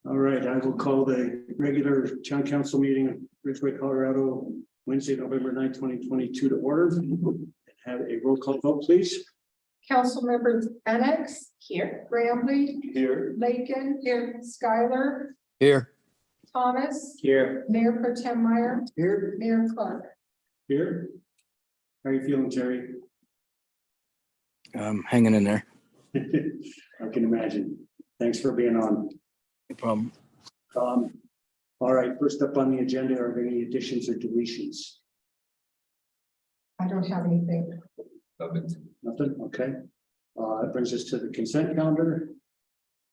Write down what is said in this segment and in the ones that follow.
All right, I will call the regular town council meeting of Ridgway, Colorado, Wednesday, November 9th, 2022 to order. Have a roll call vote, please. Council members Annex Here. Bramley, Here. Lakin, here, Schuyler, Here. Thomas, Here. Mayor Pro Tem Meyer, Here. Mayor Clark. Here. How are you feeling, Terry? Hanging in there. I can imagine. Thanks for being on. No problem. All right, first up on the agenda, are there any additions or deletions? I don't have anything. Nothing, okay. That brings us to the consent calendar.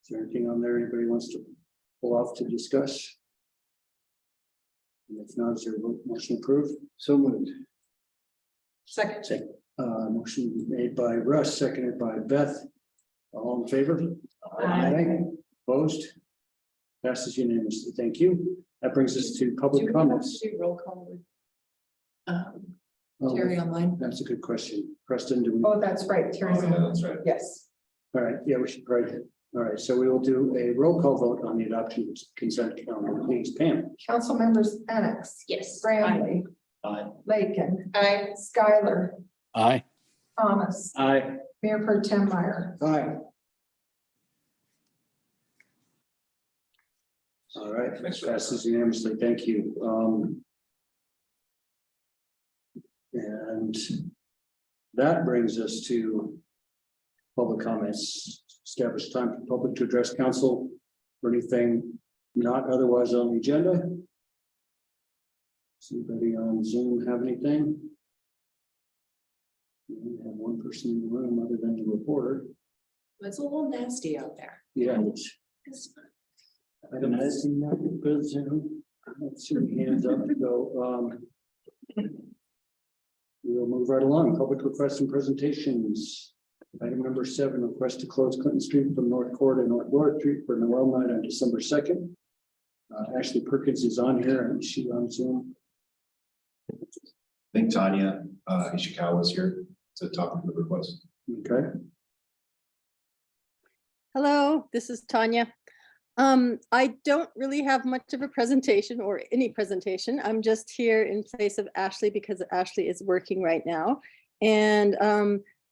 Is there anything on there anybody wants to pull off to discuss? And if not, is there a motion approved? So moved. Second. Motion made by Russ, seconded by Beth. All in favor? Aye. Opposed? Passes unanimously. Thank you. That brings us to public comments. Do roll call with Oh, Terry online? That's a good question. Preston, do we? Oh, that's right, Terry's. Oh, yeah, that's right. Yes. All right, yeah, we should probably. All right, so we will do a roll call vote on the adoption of consent calendar. Please, Pam. Council members Annex. Yes. Bramley. Aye. Lakin. Aye. Schuyler. Aye. Thomas. Aye. Mayor Pro Tem Meyer. Aye. All right, passes unanimously. Thank you. And that brings us to public comments. Establish time for public to address council for anything not otherwise on the agenda. Does anybody on Zoom have anything? We only have one person in the room other than the reporter. It's a little nasty out there. Yeah. It's I don't see nothing but Zoom. I don't see any hands up, so we'll move right along. Public requests and presentations. Item number 7, request to close Clinton Street from North Court and North Laura Street for Noel night on December 2nd. Ashley Perkins is on here and she on Zoom. I think Tanya Ishikawa was here to talk about the request. Okay. Hello, this is Tanya. I don't really have much of a presentation or any presentation. I'm just here in place of Ashley because Ashley is working right now. And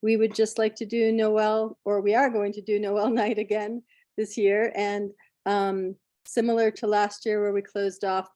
we would just like to do Noel, or we are going to do Noel night again this year. And similar to last year where we closed off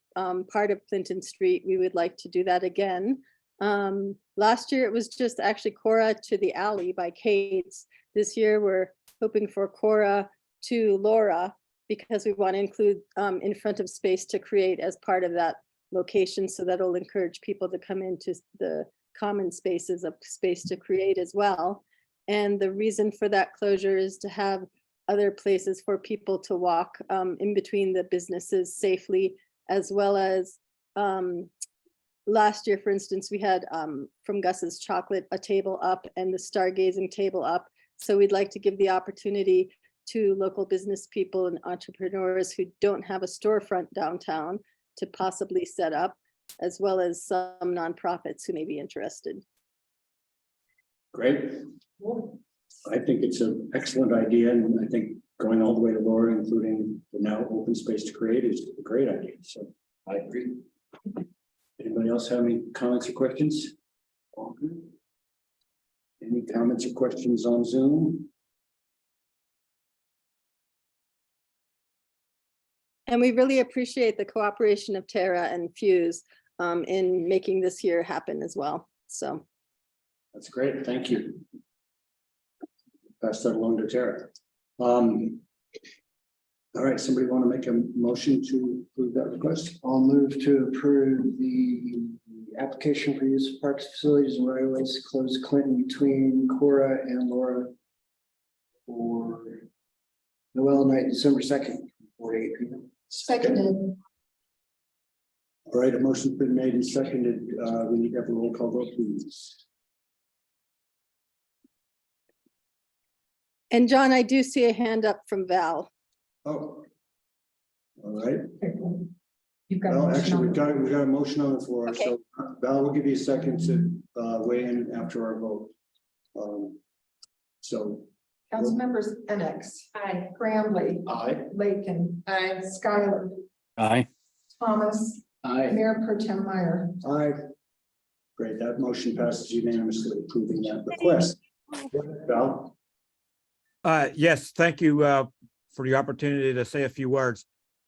part of Clinton Street, we would like to do that again. Last year it was just actually Cora to the alley by Kate's. This year we're hoping for Cora to Laura, because we want to include in front of Space to Create as part of that location. So that'll encourage people to come into the common spaces of Space to Create as well. And the reason for that closure is to have other places for people to walk in between the businesses safely, as well as last year, for instance, we had from Gus's Chocolate a table up and the stargazing table up. So we'd like to give the opportunity to local business people and entrepreneurs who don't have a storefront downtown to possibly set up, as well as some nonprofits who may be interested. Great. I think it's an excellent idea, and I think going all the way to Laura, including the now open Space to Create, is a great idea. So I agree. Anybody else have any comments or questions? All good. Any comments or questions on Zoom? And we really appreciate the cooperation of Tara and Fuse in making this year happen as well. So That's great. Thank you. Pass that along to Tara. All right, somebody want to make a motion to approve that request? I'll move to approve the application for use of parks, facilities, and right of ways to close Clinton between Cora and Laura for Noel night, December 2nd, 8 p.m. Seconded. All right, a motion's been made and seconded. We need to have a roll call vote, please. and John, I do see a hand up from Val. Oh. All right. You've got. a Well, motion actually, on we got a motion on the floor, Okay. so Val will give you a second to weigh in after our vote. So Council members Enix. Aye. Graham-Lee, Aye. Lakin. Skylar, Aye. Thomas, Aye. Mayor Pro Tem Meyer. Aye. Great, that motion passes unanimously approving that request. Val? Yes, thank you for the opportunity to say a few words.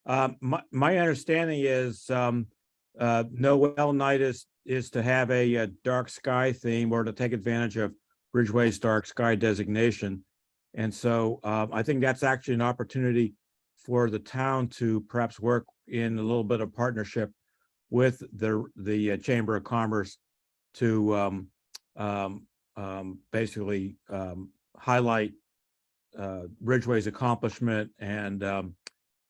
My understanding is Noel night is to have a dark sky theme or to take advantage of Ridgway's dark sky designation. And so I think that's actually an opportunity for the town to perhaps work in a little bit of partnership with the Chamber of Commerce to basically highlight Ridgway's accomplishment and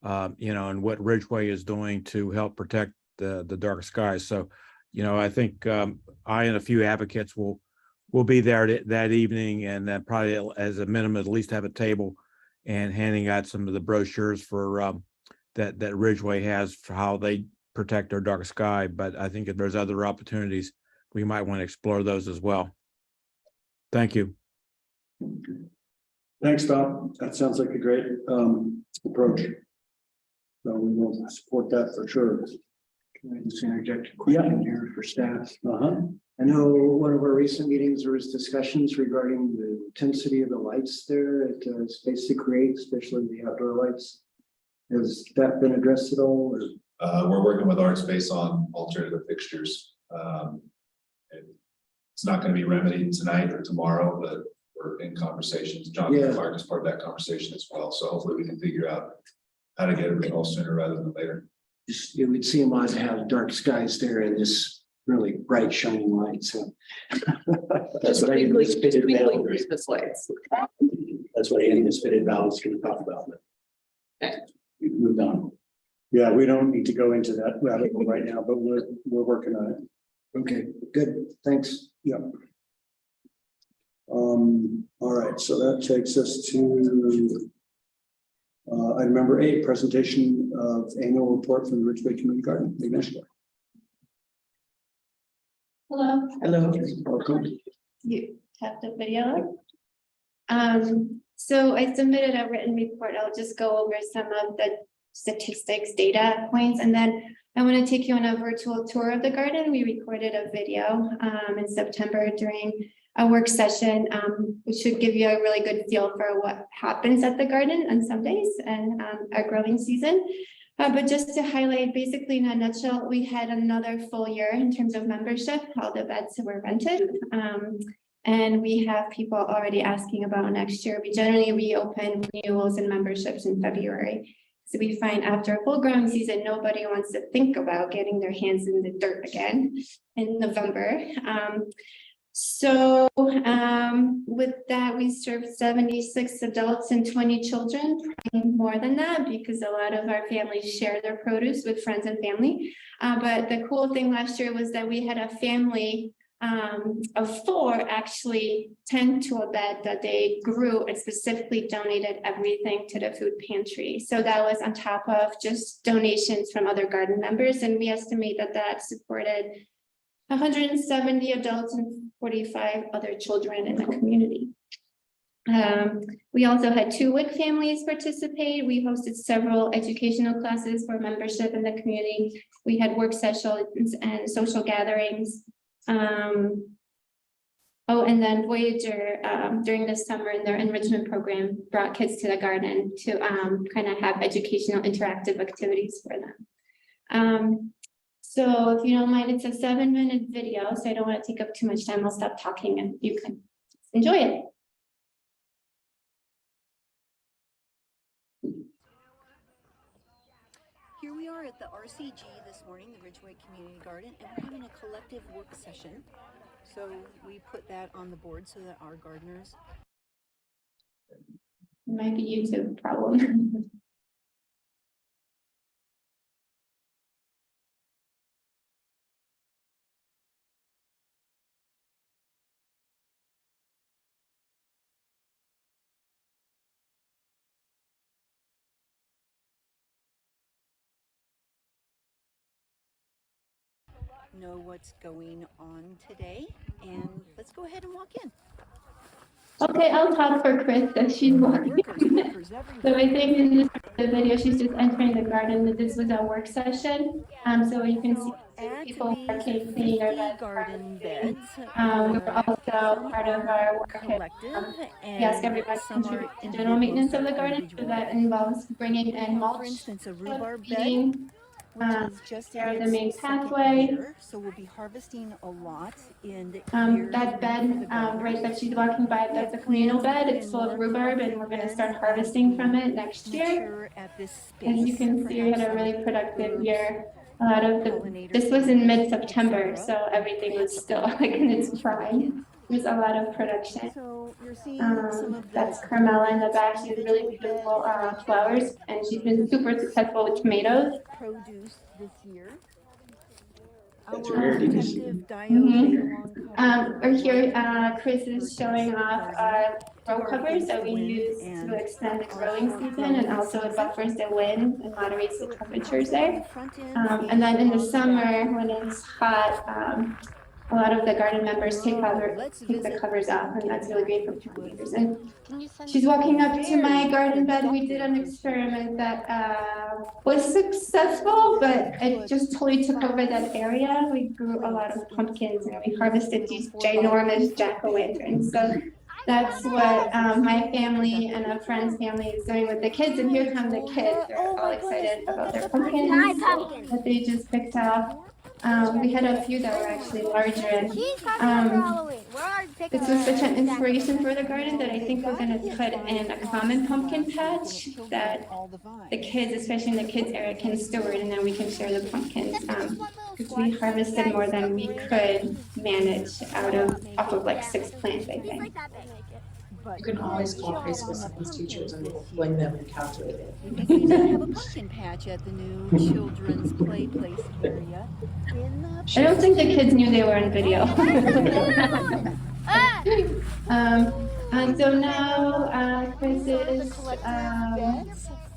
and what Ridgway is doing to help protect the dark skies. So, I think I and a few advocates will be there that evening, and probably as a minimum at least have a table and handing out some of the brochures for that Ridgway has for how they protect our dark sky. But I think if there's other opportunities, we might want to explore those as well. Thank you. Thanks, Val. That sounds like a great approach. So we will support that for sure. Can I just interject a question here for staff? Uh-huh. I know one of our recent meetings, there was discussions regarding the intensity of the lights there at Space to Create, especially the outdoor lights. Has that been addressed at all? Or? We're working with ArtSpace on alternative fixtures. And it's not going to be remedied tonight or tomorrow, but we're in conversations. John Clark is part of that conversation as well. So hopefully we can figure out how to get it resolved sooner rather than later. It would seem odd to have dark skies there and this really bright shining light. So That's what I anticipated Val. Christmas lights. That's what I anticipated Val was going to talk about. We've moved on. Yeah, we don't need to go into that rabbit hole right now, but we're working on it. okay, good. Thanks. Yep. All right, so that takes us to item number 8, presentation of annual report from the Ridgway Community Garden. Agnieszka. Hello, Hello. Welcome. you have the video up? So I submitted a written report. I'll just go over some of the statistics, data points, and then I want to take you on a virtual tour of the garden. We recorded a video in September during a work session, which should give you a really good feel for what happens at the garden on some days and our growing season. But just to highlight, basically in a nutshell, we had another full year in terms of membership. All the beds were rented. And we have people already asking about next year. We generally reopen renewals and memberships in February. So we find after a full growing season, nobody wants to think about getting their hands in the dirt again in November. With that, we served 76 adults and 20 children, probably more than that, because a lot of our families share their produce with friends and family. But the cool thing last year was that we had a family of 4 actually tend to a bed that they grew and specifically donated everything to the food pantry. So that was on top of just donations from other garden members. And we estimate that that supported 170 adults and 45 other children in the community. We also had 2 WIC families participate. We hosted several educational classes for membership in the community. We had work sessions and social gatherings. And then Voyager during the summer in their enrichment program brought kids to the garden to kind of have educational interactive activities for them. So if you don't mind, it's a 7-minute video, so I don't want to take up too much time. I'll stop talking and you can enjoy it. Here we are at the RCG this morning, the Ridgway Community Garden, and we're having a collective work session. So we put that on the board so that our gardeners. It might be YouTube problem. Know what's going on today, and let's go ahead and walk in. Okay, I'll talk for Chris as she's walking. So I think in this video, she's just entering the garden, that this was our work session. So you can see Add to people these working, cleaning our 50 beds. garden beds. We're also part of our work. Collective, We ask and everyone to some are contribute to general maintenance of the garden, so that involves bringing in For mulch, instance, a rhubarb bed, feeding, which is just in care of the its main second pathway. year, so we'll be harvesting a lot in year That three for bed, the gardeners. right that she's walking by, We that's a have communal plans bed. to It's put full in of more rhubarb, and we're gonna start harvesting from it next year. mature at this space. As you can see, we had a really Perhaps productive herbs, year. A lot of this was in mid-September, so everything was still like in its prime. There's a lot of production. So you're seeing some of the That's Carmela in the back. She has really beautiful flowers, and she's been super successful with tomatoes. produce this year. That's Our rarity to protective see. Or here, Chris is showing off our row covers that we use to extend the growing season, and also it buffers the wind and moderates the temperatures there. And then in the summer, when it's hot, a lot of the garden members take the covers off, and that's really great for pollinators. And she's walking up to my garden bed. We did an experiment that was successful, but it just totally took over that area. We grew a lot of pumpkins, and we harvested these ginormous jack-o'-lanterns. So that's what my family and a friend's family is doing with the kids. And here come the kids. They're all excited about their pumpkins that they just picked off. We had a few that were actually larger, and this was such an inspiration for the garden that I think we're going to put in a common pumpkin patch that the kids, especially in the kids area, can steward, and then we can share the pumpkins. Because we harvested more than we could manage off of like 6 plants, I think. You can always call high school science teachers and we'll blame them and calculate it. We have a pumpkin patch at the new children's play place area. I don't think the kids knew they were in video. And so now, Chris is,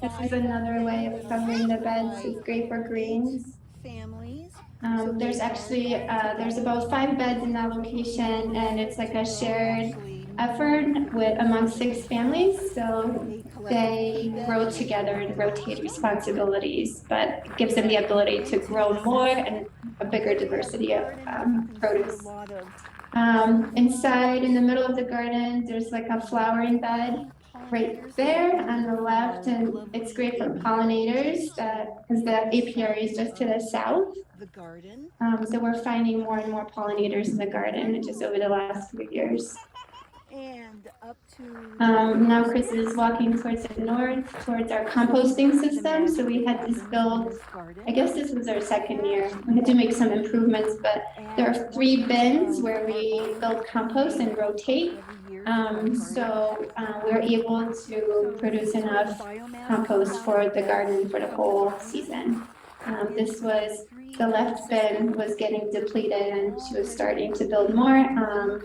this is another way of covering the beds. It's great for greens. Families. There's actually, there's about 5 beds in that location, and it's like a shared effort among 6 families. So they grow together and rotate responsibilities, but it gives them the ability to grow more and a bigger diversity of produce. Inside, in the middle of the garden, there's like a flowering bed right there on the left, and it's great for pollinators because the apiary is just to the south. So we're finding more and more pollinators in the garden just over the last few years. And up to now Chris is walking towards the north, towards our composting system. So we had this build, I guess this was our 2nd year. We had to make some improvements, but there are 3 bins where we build compost and rotate. So we're able to produce enough compost for the garden for the whole season. This was, the left bin was getting depleted, and she was starting to build more.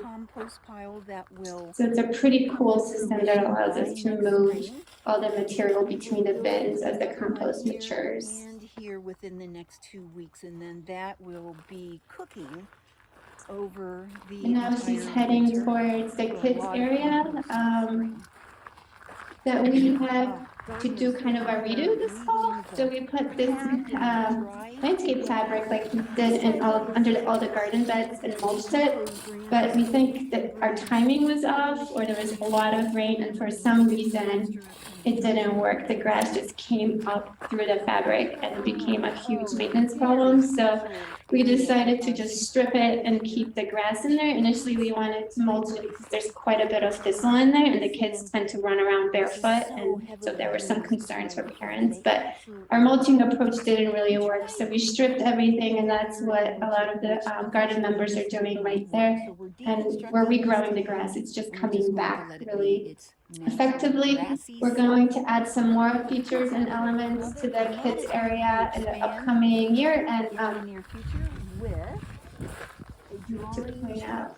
So it's a pretty cool system that allows us to move all the material between the bins as the compost matures. And here within the next 2 weeks, and then that will be cooking over the. And now she's heading towards the kids area. That we have to do kind of a redo this fall. So we put this landscape fabric like we did under all the garden beds and mulched it. But we think that our timing was off, or there was a lot of rain, and for some reason it didn't work. The grass just came up through the fabric and it became a huge maintenance problem. So we decided to just strip it and keep the grass in there. Initially, we wanted to mulch it because there's quite a bit of thistle in there, and the kids tend to run around barefoot, and so there were some concerns for parents. But our mulching approach didn't really work, so we stripped everything, and that's what a lot of the garden members are doing right there. And we're regrowing the grass. It's just coming back really effectively. We're going to add some more features and elements to the kids area in the upcoming year, and to point out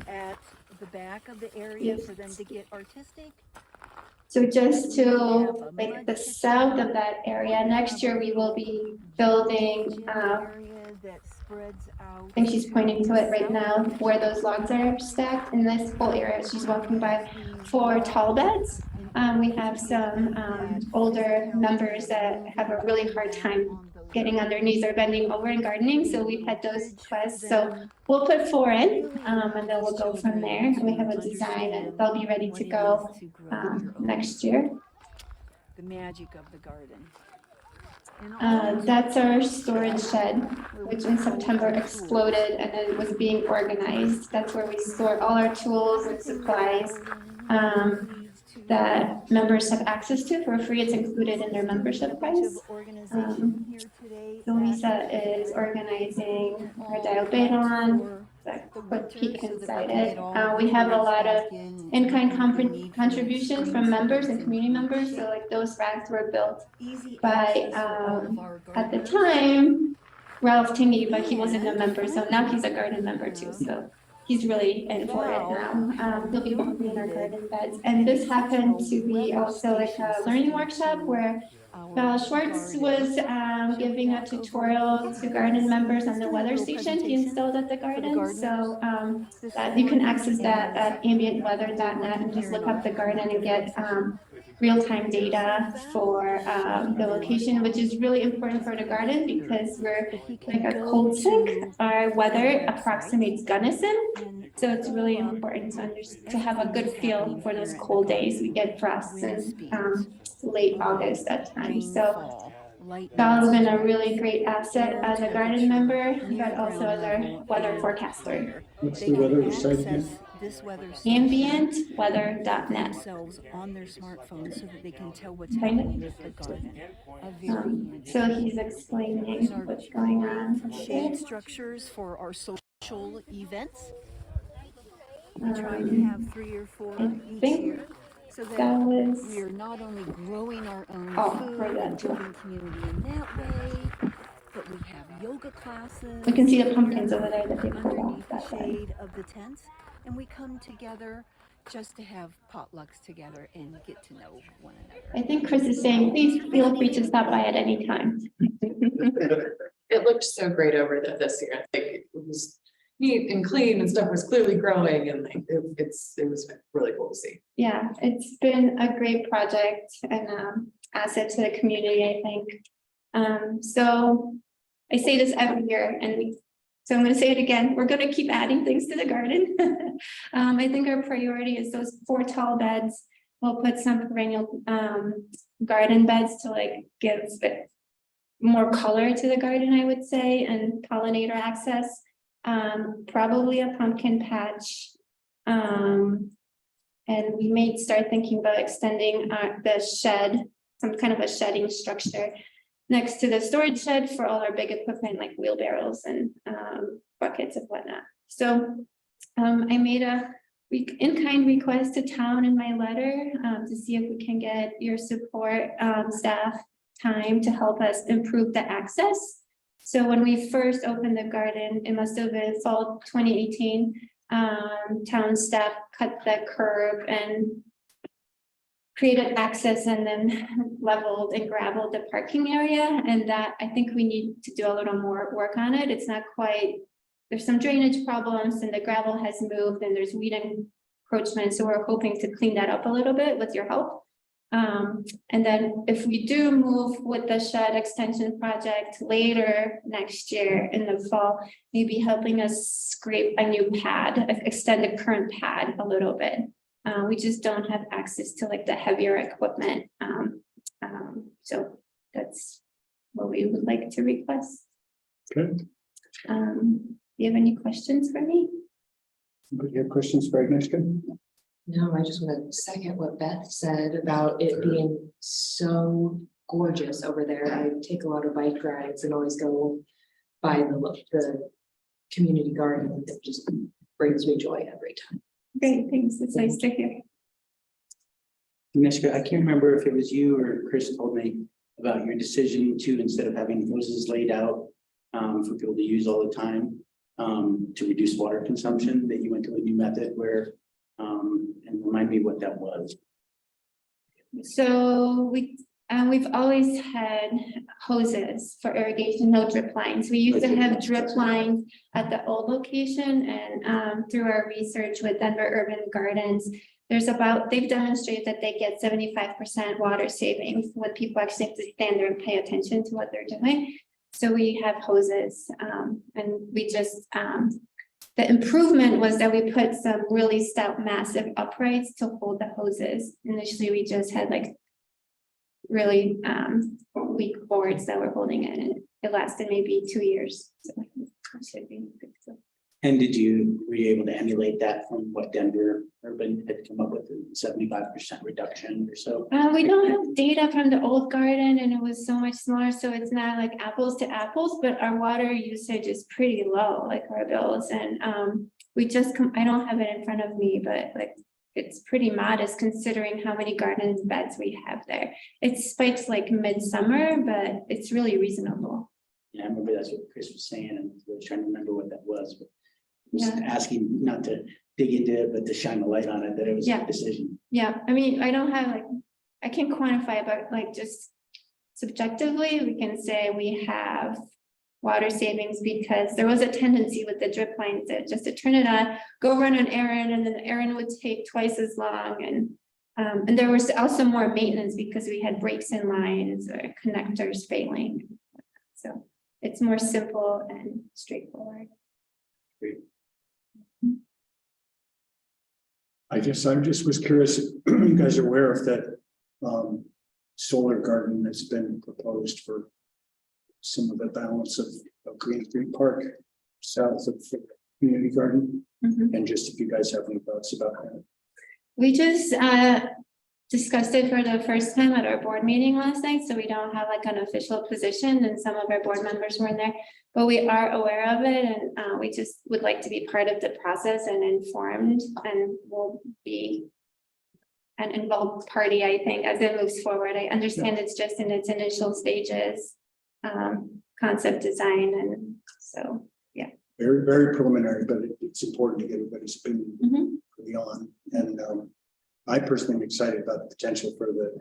at the back of the area for them to get artistic. So just to like the south of that area, next year we will be building I think she's pointing to it right now where those logs are stacked in this whole area she's walking by for tall beds. We have some older members that have a really hard time getting on their knees or bending over and gardening. So we've had those requests. So we'll put 4 in and then we'll go from there. And we have a design and they'll be ready to go next year. The magic of the garden. That's our storage shed, which in September exploded and it was being organized. That's where we store all our tools and supplies that members have access to for free. It's included in their membership price. Lisa is organizing her dial-beta, quick peek inside it. We have a lot of in-kind contributions from members and community members. So like those racks were built by, at the time, Ralph Tingey, but he wasn't a member. So now he's a garden member too. So he's really in for it now. He'll be working in our garden beds. And this happened to be also like a learning workshop where Val Schwartz was giving a tutorial to garden members on the weather station he installed at the garden. So you can access that at ambientweather.net and just look up the garden and get real-time data for the location, which is really important for the garden because we're like a cold sink. Our weather approximates Gunnison. So it's really important to have a good feel for those cold days. We get frosts in late August that time. So Val's been a really great asset as a garden member, but also as our weather forecaster. What's the weather site again? Ambientweather.net. On their smartphones so that they can tell what's happening with the garden. So he's explaining what's going on. Shade structures for our social events. We try to have 3 or 4 each year. So that we are not only growing our own food and building community in that way, but we have yoga classes. We can see the pumpkins over there that they pulled underneath off the that way. shade of the tents, and we come together just to have potlucks together and get to know one another. I think Chris is saying, please feel free to stop by at any time. It looked so great over there this year. Like it was neat and clean and stuff was clearly growing and like it was really cool to see. Yeah, it's been a great project and asset to the community, I think. So I say this every year so I'm going to say it again. We're going to keep adding things to the garden. I think our priority is those 4 tall beds. We'll put some perennial garden beds to like give it more color to the garden, I would say, and pollinator access. Probably a pumpkin patch. And we may start thinking about extending the shed, some kind of a shedding structure next to the storage shed for all our big equipment like wheelbarrows and buckets and whatnot. So I made a in-kind request to town in my letter to see if we can get your support, staff time to help us improve the access. So when we first opened the garden, it must have been fall 2018, town staff cut the curb and created access and then leveled and gravelled the parking area. And that I think we need to do a little more work on it. It's not quite, there's some drainage problems and the gravel has moved and there's weed encroachment. So we're hoping to clean that up a little bit with your help. And then if we do move with the shed extension project later next year in the fall, maybe helping us scrape a new pad, extend the current pad a little bit. We just don't have access to like the heavier equipment. So that's what we would like to request. Good. Do you have any questions for me? Anybody have questions for Agnieszka? No, I just want to second what Beth said about it being so gorgeous over there. I take a lot of bike rides and always go by the community garden. It just brings me joy every time. Great, thanks. It's nice to hear. Agnieszka, I can't remember if it was you or Chris told me about your decision to, instead of having hoses laid out for people to use all the time, to reduce water consumption, that you went to a new method where, and remind me what that was. So And we've always had hoses for irrigation, no drip lines. We used to have drip lines at the old location, and through our research with Denver Urban Gardens, they've demonstrated that they get 75% water savings when people actually have to stand there and pay attention to what they're doing. So we have hoses, and we just, the improvement was that we put some really stout, massive uprights to hold the hoses. Initially, we just had like really weak boards that were holding it, and it lasted maybe 2 years. So it should be good. So. And were you able to emulate that from what Denver Urban had come up with, a 75% reduction or so? We don't have data from the old garden, and it was so much smaller, so it's not like apples to apples, but our water usage is pretty low, like our bills, and we just I don't have it in front of me, but like it's pretty modest considering how many garden beds we have there. It spikes like midsummer, but it's really reasonable. Yeah, I remember that's what Chris was saying, and I was trying to remember what that was, but just Yeah. asking not to dig into it, but to shine a light on it, that it was a decision. Yeah, I mean, I don't have like, I can't quantify, but like just subjectively, we can say we have water savings because there was a tendency with the drip lines that just to turn it on, go run an errand, and then the errand would take twice as long. And there was also more maintenance because we had breaks in lines or connectors failing. So it's more simple and straightforward. I guess I just was curious, if you guys are aware of that solar garden that's been proposed for some of the balance of Green Creek Park south of the community garden, and just if you guys have any thoughts about that. We just discussed it for the first time at our board meeting last night, so we don't have like an official position, and some of our board members weren't there, but we are aware of it, and we just would like to be part of the process and informed, and we'll be an involved party, I think, as it moves forward. I understand it's just in its initial stages, concept design, and so, yeah. Very, very preliminary, but it's important to get everybody's opinion early on. And I personally am excited about the potential for the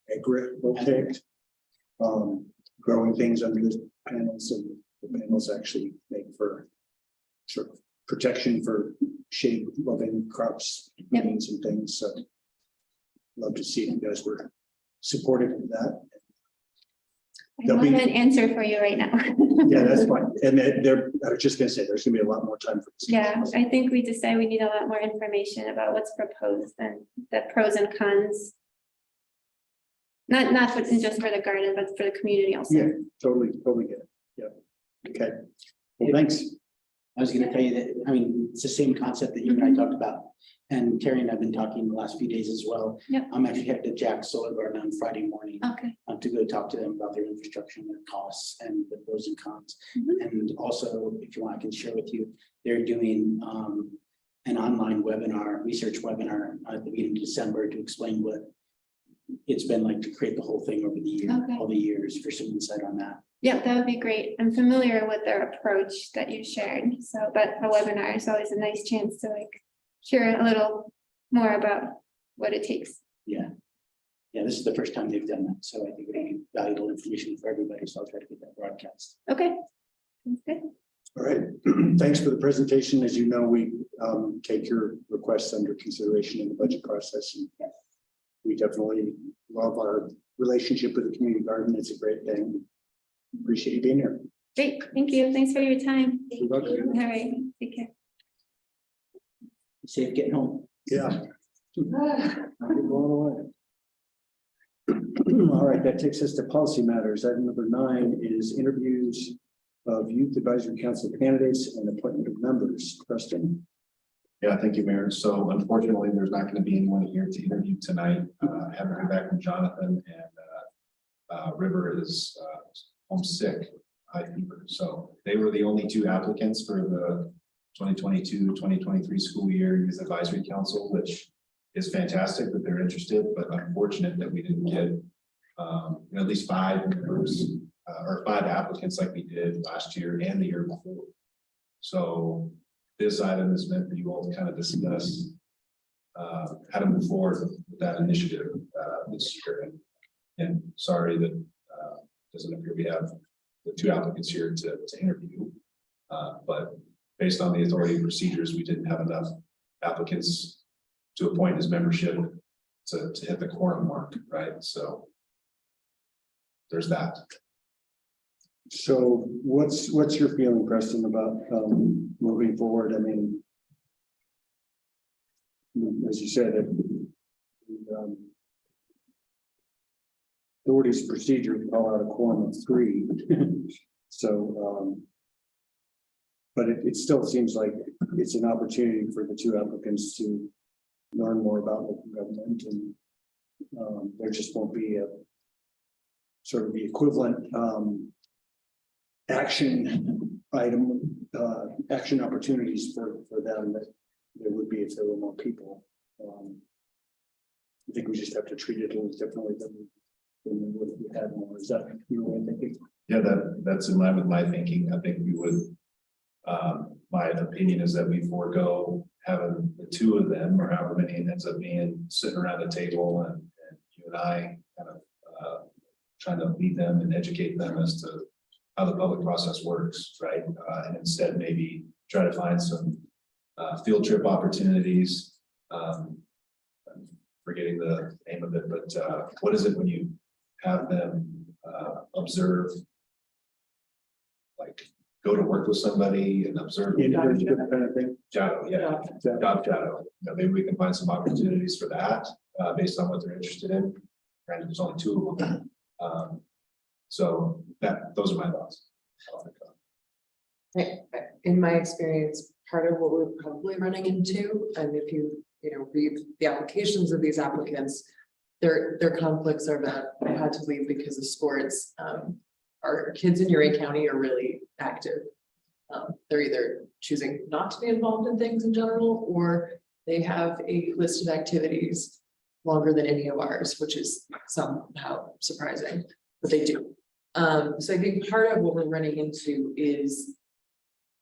agrivoltaic, growing things under the panels, and the panels actually make for sort of protection for shade loving crops, beans and things. So love to see if you guys were supportive of that. I don't have an answer for you right now. Yeah, that's fine. And I was just gonna say, there's gonna be a lot more time for this. Yeah, I think we decided we need a lot more information about what's proposed and the pros and cons. Not just for the garden, but for the community also. Yeah, totally get it. Yeah. Okay. Well, thanks. I was gonna tell you that, I mean, it's the same concept that you and I talked about. And Terry and I have been talking the last few days as well. Yep. I'm actually headed to Jack's Solar Garden on Friday morning. Okay. To go talk to them about their infrastructure and their costs and the pros and cons. And also, if you want, I can share with you, they're doing an online webinar, research webinar at the beginning of December to explain what it's been like to create the whole thing over the year, all the years, for some insight on that. Yeah, that would be great. I'm familiar with their approach that you shared. So, but a webinar is always a nice chance to like hear a little more about what it takes. Yeah. Yeah, this is the first time they've done that. So I think it'll be valuable information for everybody. So I'll try to get that broadcast. Okay. Sounds good. All right. Thanks for the presentation. As you know, we take your requests under consideration in the budget process. And we definitely love our relationship with the community garden. It's a great thing. Appreciate you being here. Great. Thank you. Thanks for your time. You're welcome. All right. Take care. Safe getting home. Yeah. All right, that takes us to policy matters. Item number 9 is interviews of Youth Advisory Council candidates and appointment of members. Preston? Yeah, thank you, Mayor. So unfortunately, there's not going to be anyone here to interview tonight. I haven't heard back from Jonathan, and River is homesick. So they were the only 2 applicants for the 2022-2023 school year Youth Advisory Council, which is fantastic that they're interested, but unfortunate that we didn't get at least 5 members or 5 applicants like we did last year and the year before. So this item is meant for you all to kind of discuss how to move forward with that initiative this year. And sorry that doesn't appear we have the 2 applicants here to interview. But based on the authority and procedures, we didn't have enough applicants to appoint as membership to hit the quorum mark, right? So there's that. So what's your feeling, Preston, about moving forward? I mean, as you said, authorities procedure call out a quorum of 3. So, but it still seems like it's an opportunity for the 2 applicants to learn more about local government, and there just won't be a sort of the equivalent action item, action opportunities for them that there would be if there were more people. I think we just have to treat it a little differently than we had more. Is that your thinking? Yeah, that's in line with my thinking. I think we would, my opinion is that we forego having the 2 of them, or however many it ends up being, sitting around the table, and you and I kind of trying to lead them and educate them as to how the public process works, right? And instead maybe try to find some field trip opportunities. I'm forgetting the name of it, but what is it when you have them observe, like go to work with somebody and observe? Internship kind of thing? Shadow, yeah, job shadow. You know, maybe we can find some opportunities for that based on what they're interested in. Granted, there's only 2 of them. So those are my thoughts. In my experience, part of what we're probably running into, and if you read the applications of these applicants, their conflicts are that I had to leave because of sports. Our kids in Ridgway County are really active. They're either choosing not to be involved in things in general, or they have a list of activities longer than any of ours, which is somehow surprising, but they do. So I think part of what we're running into is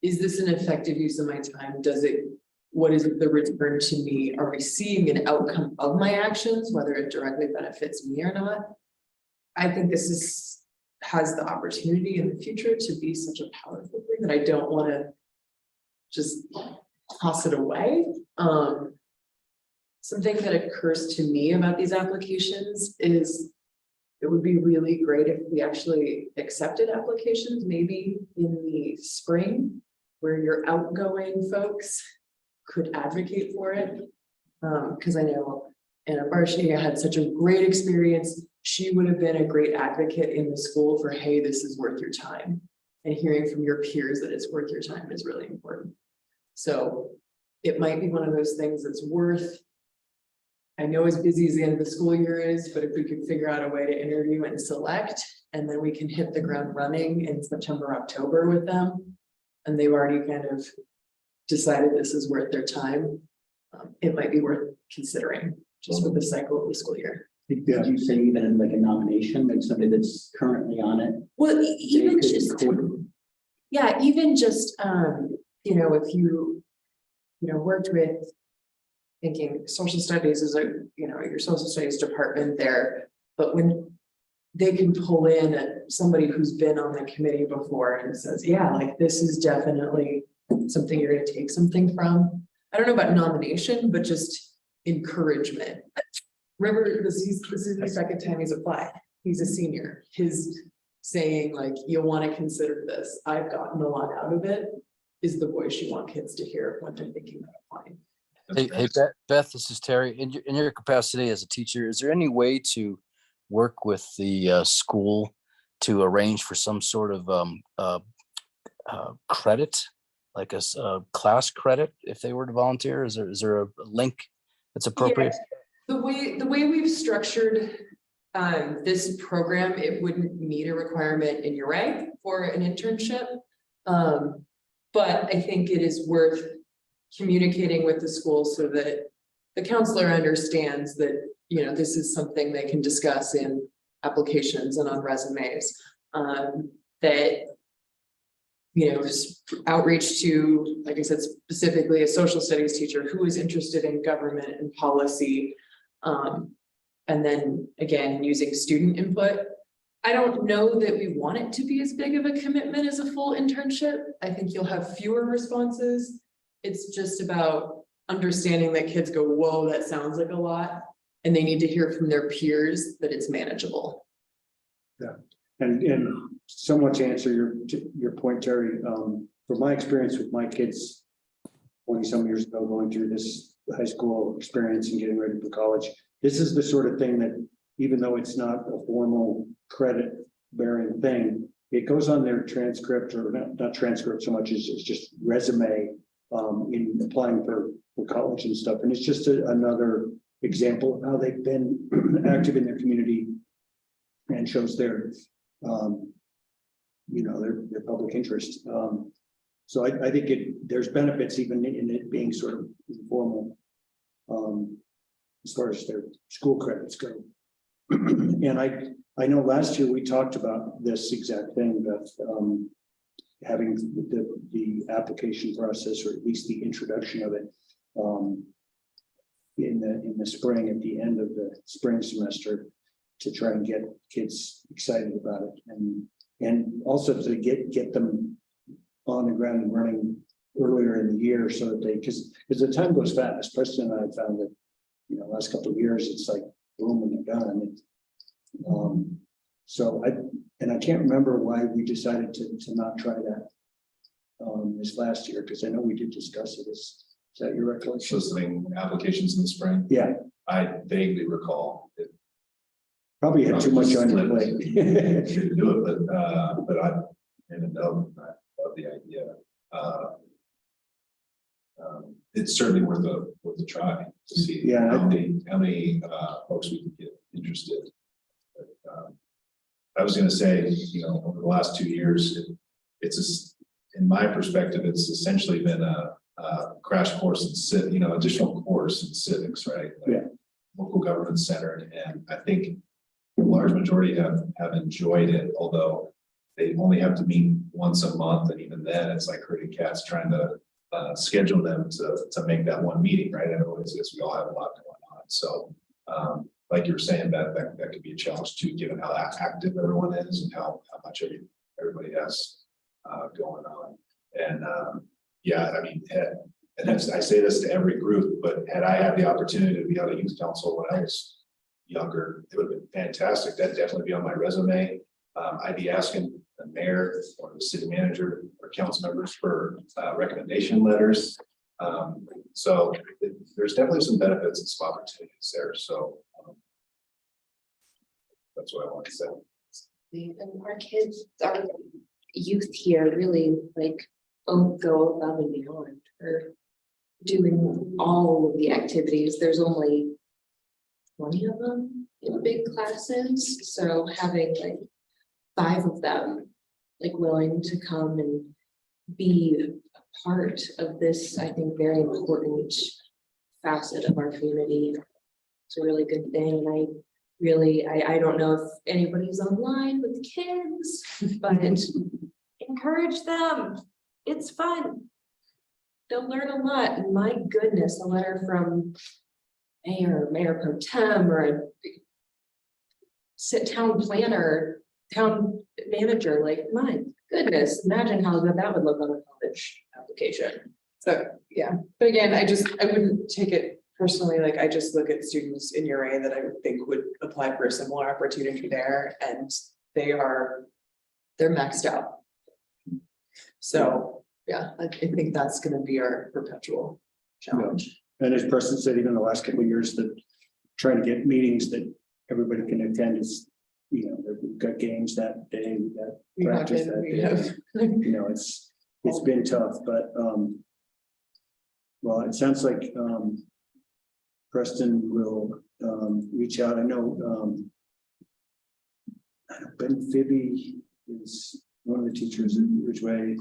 this an effective use of my time? What is the return to me? Are we seeing an outcome of my actions, whether it directly benefits me or not? I think this has the opportunity in the future to be such a powerful thing that I don't want to just toss it away. Something that occurs to me about these applications is it would be really great if we actually accepted applications, maybe in the spring, where your outgoing folks could advocate for it. Because I know Anna Barshey had such a great experience. She would have been a great advocate in the school for, hey, this is worth your time. And hearing from your peers that it's worth your time is really important. So it might be one of those things that's worth, I know as busy as the end of the school year is, but if we could figure out a way to interview and select, and then we can hit the ground running in September, October with them, and they've already kind of decided this is worth their time, it might be worth considering just with the cycle of the school year. Did you say even like a nomination, like somebody that's currently on it? Well, they even could just, coordinate? yeah, even just, if you, worked with thinking social studies is your social studies department there, but when they can pull in somebody who's been on the committee before and says, yeah, like this is definitely something you're going to take something from. I don't know about nomination, but just encouragement. Remember, this is the second time he's applied. He's a senior. His saying like, you'll want to consider this. I've gotten a lot out of it is the voice you want kids to hear when they're thinking about applying. Hey, Beth, this is Terry. In your capacity as a teacher, is there any way to work with the school to arrange for some sort of credit, like a class credit, if they were to volunteer? Is there a link that's appropriate? Yeah. The way we've structured this program, it wouldn't meet a requirement in Ridgway for an internship. But I think it is worth communicating with the school so that the counselor understands that, this is something they can discuss in applications and on resumes. That just outreach to, like I said, specifically a social studies teacher who is interested in government and policy. And then again, using student input. I don't know that we want it to be as big of a commitment as a full internship. I think you'll have fewer responses. It's just about understanding that kids go, whoa, that sounds like a lot. And they need to hear from their peers that it's manageable. Yeah, and somewhat to answer your point, Terry, from my experience with my kids 20-some years ago, going through this high school experience and getting ready for college, this is the sort of thing that, even though it's not a formal credit bearing thing, it goes on their transcript, or not transcript so much as it's just resume in applying for college and stuff. And it's just another example of how they've been active in their community and shows their their public interest. So I think there's benefits even in it being sort of informal as far as their school credits go. And I know last year we talked about this exact thing, Beth, having the application process, or at least the introduction of it, in the spring, at the end of the spring semester, to try and get kids excited about it, and also to get them on the ground and running earlier in the year, so that because the time goes fast. Preston and I found that last couple of years it's like boom and they're done. So I can't remember why we decided to not try that this last year, because I know we did discuss it. Is that your recollection? Soliciting applications in the spring. Yeah, I vaguely recall it. probably had too much on your plate. Didn't do it, but I ended up, I love the idea. It's certainly worth a try to see how many folks we can get interested. But, I was going to say, over the last 2 years, in my perspective, it's essentially been a crash course in additional course in civics, right? Like local government centered, and I think a large majority have enjoyed it, although they only have to meet once a month, and even then, it's like herding cats trying to schedule them to make that one meeting, right? And we all have a lot going on, so. Like you were saying, that could be a challenge too, given how active everyone is and how much everybody has going on. And I mean, and I say this to every group, but had I had the opportunity to be on a youth council when I was younger, it would have been fantastic. That'd definitely be on my resume. I'd be asking the mayor or the city manager or council members for recommendation letters. So there's definitely some benefits and some opportunities there. So that's what I want to say. And our kids, our youth here really go above and beyond for doing all of the activities. There's only 20 of them in big classes. So having 5 of them willing to come and be a part of this, I think, very important facet of our community. It's a really good thing. And I don't know if anybody's online with kids, but encourage them. It's fun. They'll learn a lot. And my goodness, a letter from Mayor Pro Tem, or a town planner, town manager, my goodness, imagine how good that would look on a college application. So, yeah, but again, I wouldn't take it personally. I just look at students in URA that I would think would apply for a similar opportunity there, and they're maxed out. So, yeah, I think that's going to be our perpetual challenge. And as Preston said, even the last couple of years, that trying to get meetings that everybody can attend is, we've got games that day, we've got practice that day. It's been tough, but well, it sounds like Preston will reach out. I know Ben Fibby is one of the teachers at Ridgway.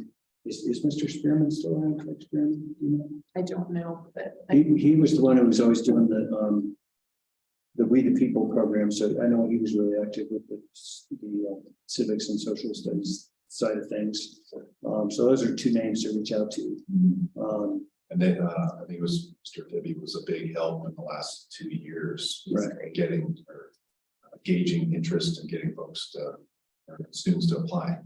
Is Mr. Spearman still around? Spearman, I don't know, but he was the one who was always doing the We the People program. So I know he was really active with the civics and social studies side of things. So those are two names to reach out to. And then, I think it was Mr. Tibby was a big help in the last 2 years. Right. Getting or gauging interest and getting folks to, or students to apply.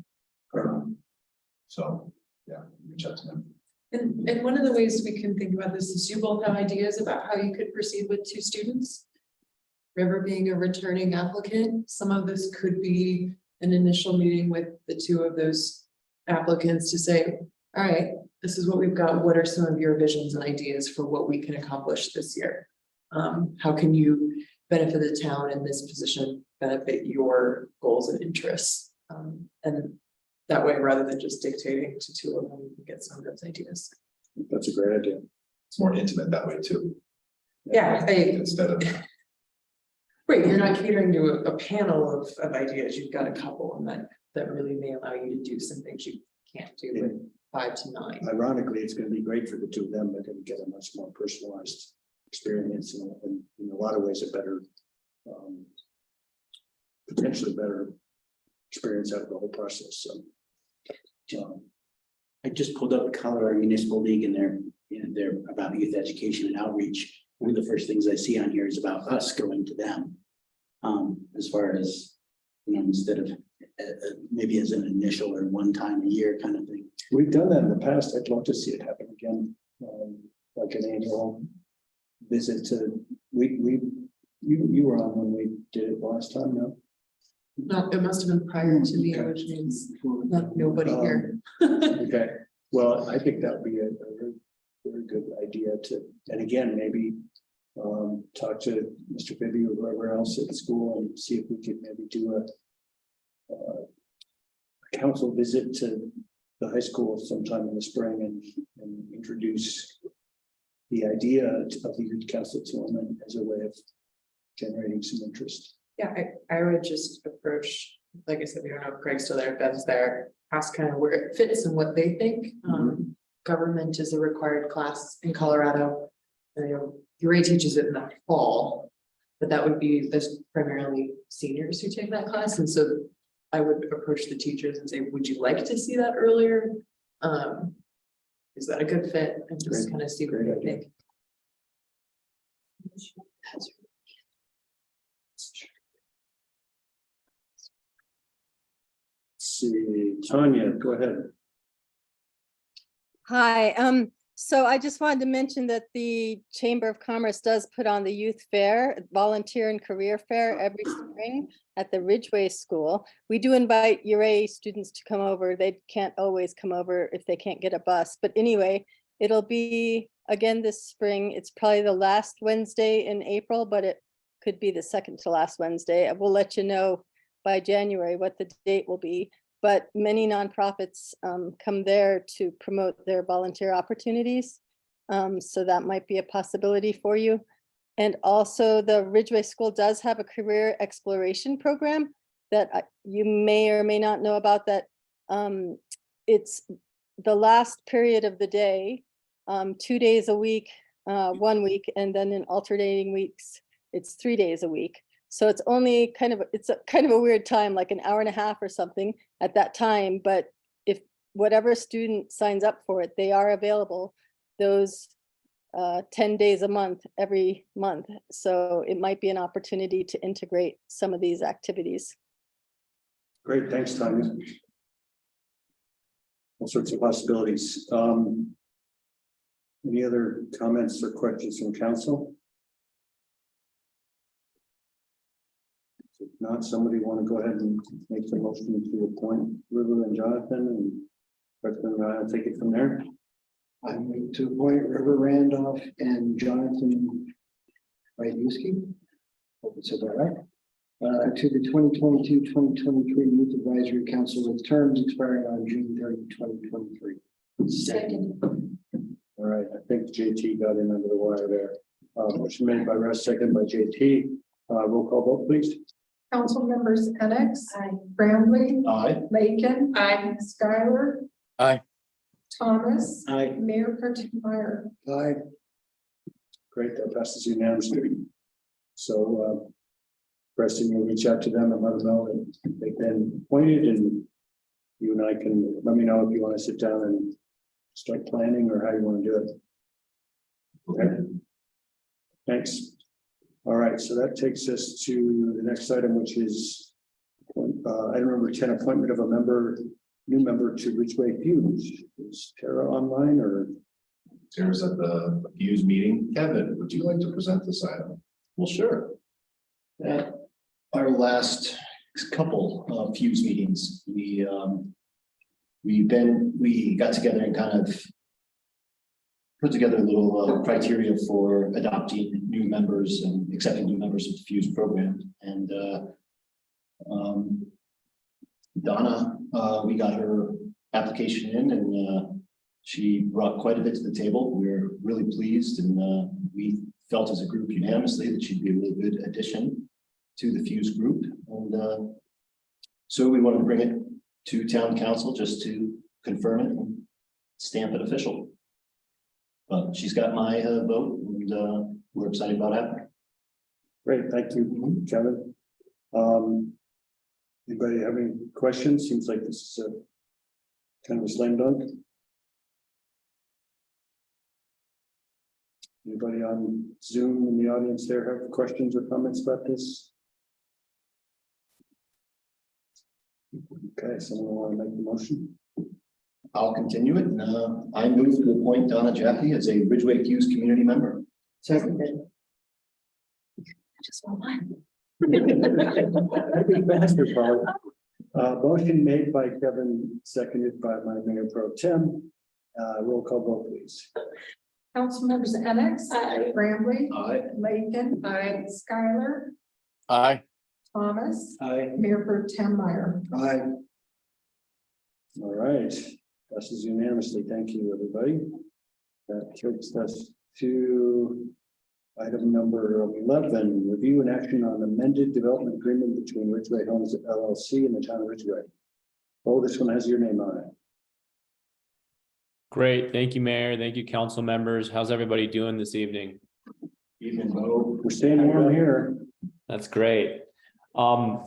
So, yeah, reach out to them. And one of the ways we can think about this is you both have ideas about how you could proceed with 2 students. River being a returning applicant, some of this could be an initial meeting with the 2 of those applicants to say, all right, this is what we've got. What are some of your visions and ideas for what we can accomplish this year? How can you benefit the town in this position, benefit your goals and interests? And that way, rather than just dictating to 2 of them, you can get some of those ideas. That's a great idea. It's more intimate that way too. Yeah, Instead of, right, you're not catering to a panel of ideas, you've got a couple, and that really may allow you to do some things you can't do with 5 to 9. Ironically, it's going to be great for the two of them. They're going to get a much more personalized experience and in a lot of ways a better, potentially better experience out of the whole process. So. I just pulled up the Colorado Municipal League and they're about youth education and outreach. One of the first things I see on here is about us going to them. As far as, instead of maybe as an initial or one time a year kind of thing. We've done that in the past. I'd love to see it happen again, like an annual visit to, you were on when we did it last time, no? No, it must have been prior to me, Okay. which means not nobody here. Okay, well, I think that would be a very good idea to, and again, maybe talk to Mr. Bibby or whoever else at the school and see if we could maybe do a council visit to the high school sometime in the spring and introduce the idea of the youth council to them as a way of generating some interest. Yeah, I would just approach, like I said, we don't know if Craig's still there, Ben's there, ask kind of where it fits and what they think. Government is a required class in Colorado. URA teaches it in the fall, but that would be, there's primarily seniors who take that class. And so I would approach the teachers and say, would you like to see that earlier? Is that a good fit? And just kind of see what they think. See, Tanya, go ahead. Hi, so I just wanted to mention that the Chamber of Commerce does put on the youth fair, volunteer and career fair every spring at the Ridgway School. We do invite URA students to come over. They can't always come over if they can't get a bus, but anyway, it'll be again this spring. It's probably the last Wednesday in April, but it could be the second to last Wednesday. We'll let you know by January what the date will be. But many nonprofits come there to promote their volunteer opportunities. So that might be a possibility for you. And also the Ridgway School does have a career exploration program that you may or may not know about that. It's the last period of the day, 2 days a week, 1 week, and then in alternating weeks, it's 3 days a week. So it's only kind of a weird time, like an hour and a half or something at that time. But if whatever student signs up for it, they are available those 10 days a month, every month. So it might be an opportunity to integrate some of these activities. Great, thanks, Tanya. All sorts of possibilities. Any other comments or questions from council? If not, somebody want to go ahead and make the motion to appoint River and Jonathan, and President and I'll take it from there. I move to appoint River Randolph and Jonathan Ryuski. Hope it's said that right. To the 2022-2023 Youth Advisory Council with terms expiring on June 30, 2023. Second. All right, I think JT got in under the wire there. Motion made by Russ, second by JT. Roll call vote, please. Council members Enix. Aye. Bramley. Aye. Lakin. Aye. Skylar. Aye. Thomas. Aye. Mayor Pro Tem Meyer. Aye. Great, that passes unanimously. So, Preston, you'll reach out to them and let them know that they've been appointed and you and I can, let me know if you want to sit down and start planning or how you want to do it. Okay. Thanks. All right, so that takes us to the next item, which is item number 10, appointment of a new member to Ridgway Fuse. Is Tara online or? Tara's at the Fuse meeting. Kevin, would you like to present this item? Well, sure. At our last couple of Fuse meetings, we got together and kind of put together a little criteria for adopting new members and accepting new members of the Fuse program. And Donna, we got her application in, and she brought quite a bit to the table. We're really pleased, and we felt as a group unanimously that she'd be a really good addition to the Fuse group. And so we wanted to bring it to town council just to confirm it and stamp it official. But she's got my vote, and we're excited about having. Great, thank you, Kevin. Anybody have any questions? Seems like this is a kind of a slam dunk. Anybody on Zoom in the audience there have questions or comments about this? Okay, someone want to make the motion? I'll continue it. I move to appoint Donna Jaffe as a Ridgway Fuse community member. Second. Just one. Faster, Bob. Motion made by Kevin, seconded by my Mayor Pro Tem. Roll call vote, please. Councilmembers Ennis. Aye. Bramley. Aye. Lakin. Skylar. Aye. Thomas. Aye. Mayor Pro Tem Meyer. Aye. All right, passes unanimously. Thank you, everybody. That takes us to item number 11, review and action on amended development agreement between Ridgway Homes LLC and the town of Ridgway. Oh, this one has your name on it. Great. Thank you, Mayor. Thank you, council members. How's everybody doing this evening? Evening, Bo. We're staying warm here. That's great.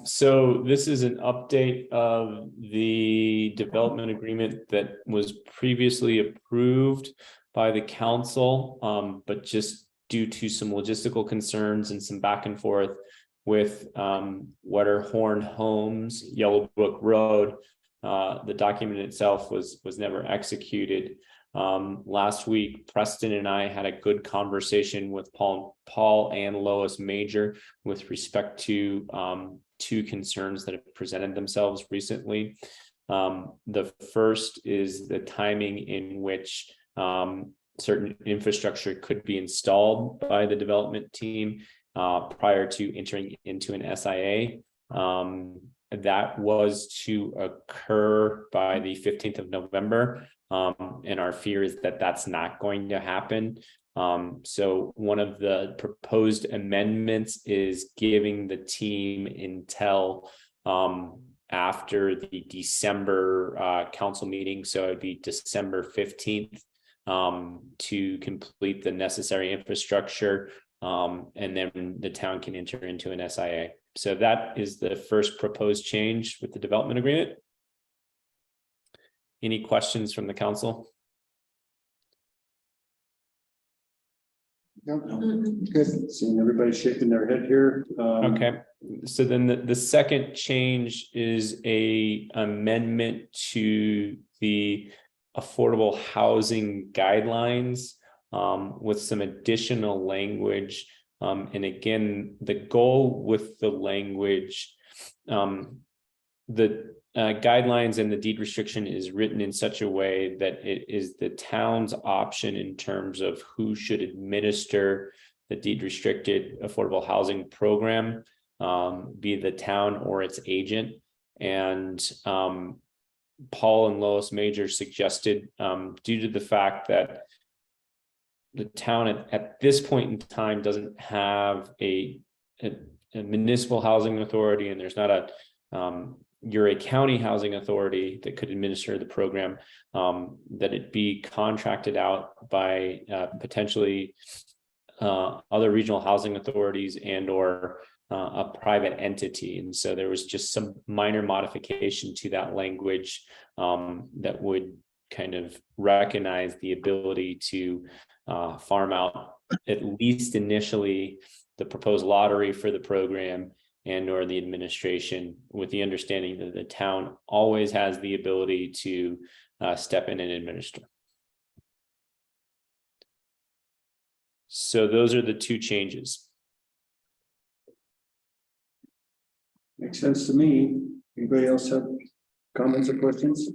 So this is an update of the development agreement that was previously approved by the council, but just due to some logistical concerns and some back and forth with Wetterhorn Homes, Yellowbrook Road, the document itself was never executed. Last week, Preston and I had a good conversation with Paul and Lois Major with respect to two concerns that have presented themselves recently. The first is the timing in which certain infrastructure could be installed by the development team prior to entering into an SIA. That was to occur by the 15th of November. And our fear is that that's not going to happen. So one of the proposed amendments is giving the team until after the December council meeting. So it'd be December 15th to complete the necessary infrastructure. And then the town can enter into an SIA. So that is the first proposed change with the development agreement. Any questions from the council? No. Good. Seeing everybody shaking their head here. Okay, so then the second change is a amendment to the affordable housing guidelines with some additional language. And again, the goal with the language, the guidelines and the deed restriction is written in such a way that it is the town's option in terms of who should administer the deed restricted affordable housing program, be the town or its agent. And Paul and Lois Major suggested, due to the fact that the town at this point in time doesn't have a municipal housing authority, and there's not a you're a county housing authority that could administer the program, that it be contracted out by potentially other regional housing authorities and or a private entity. And so there was just some minor modification to that language that would kind of recognize the ability to farm out, at least initially, the proposed lottery for the program and or the administration, with the understanding that the town always has the ability to step in and administer. So those are the two changes. Makes sense to me. Anybody else have comments or questions?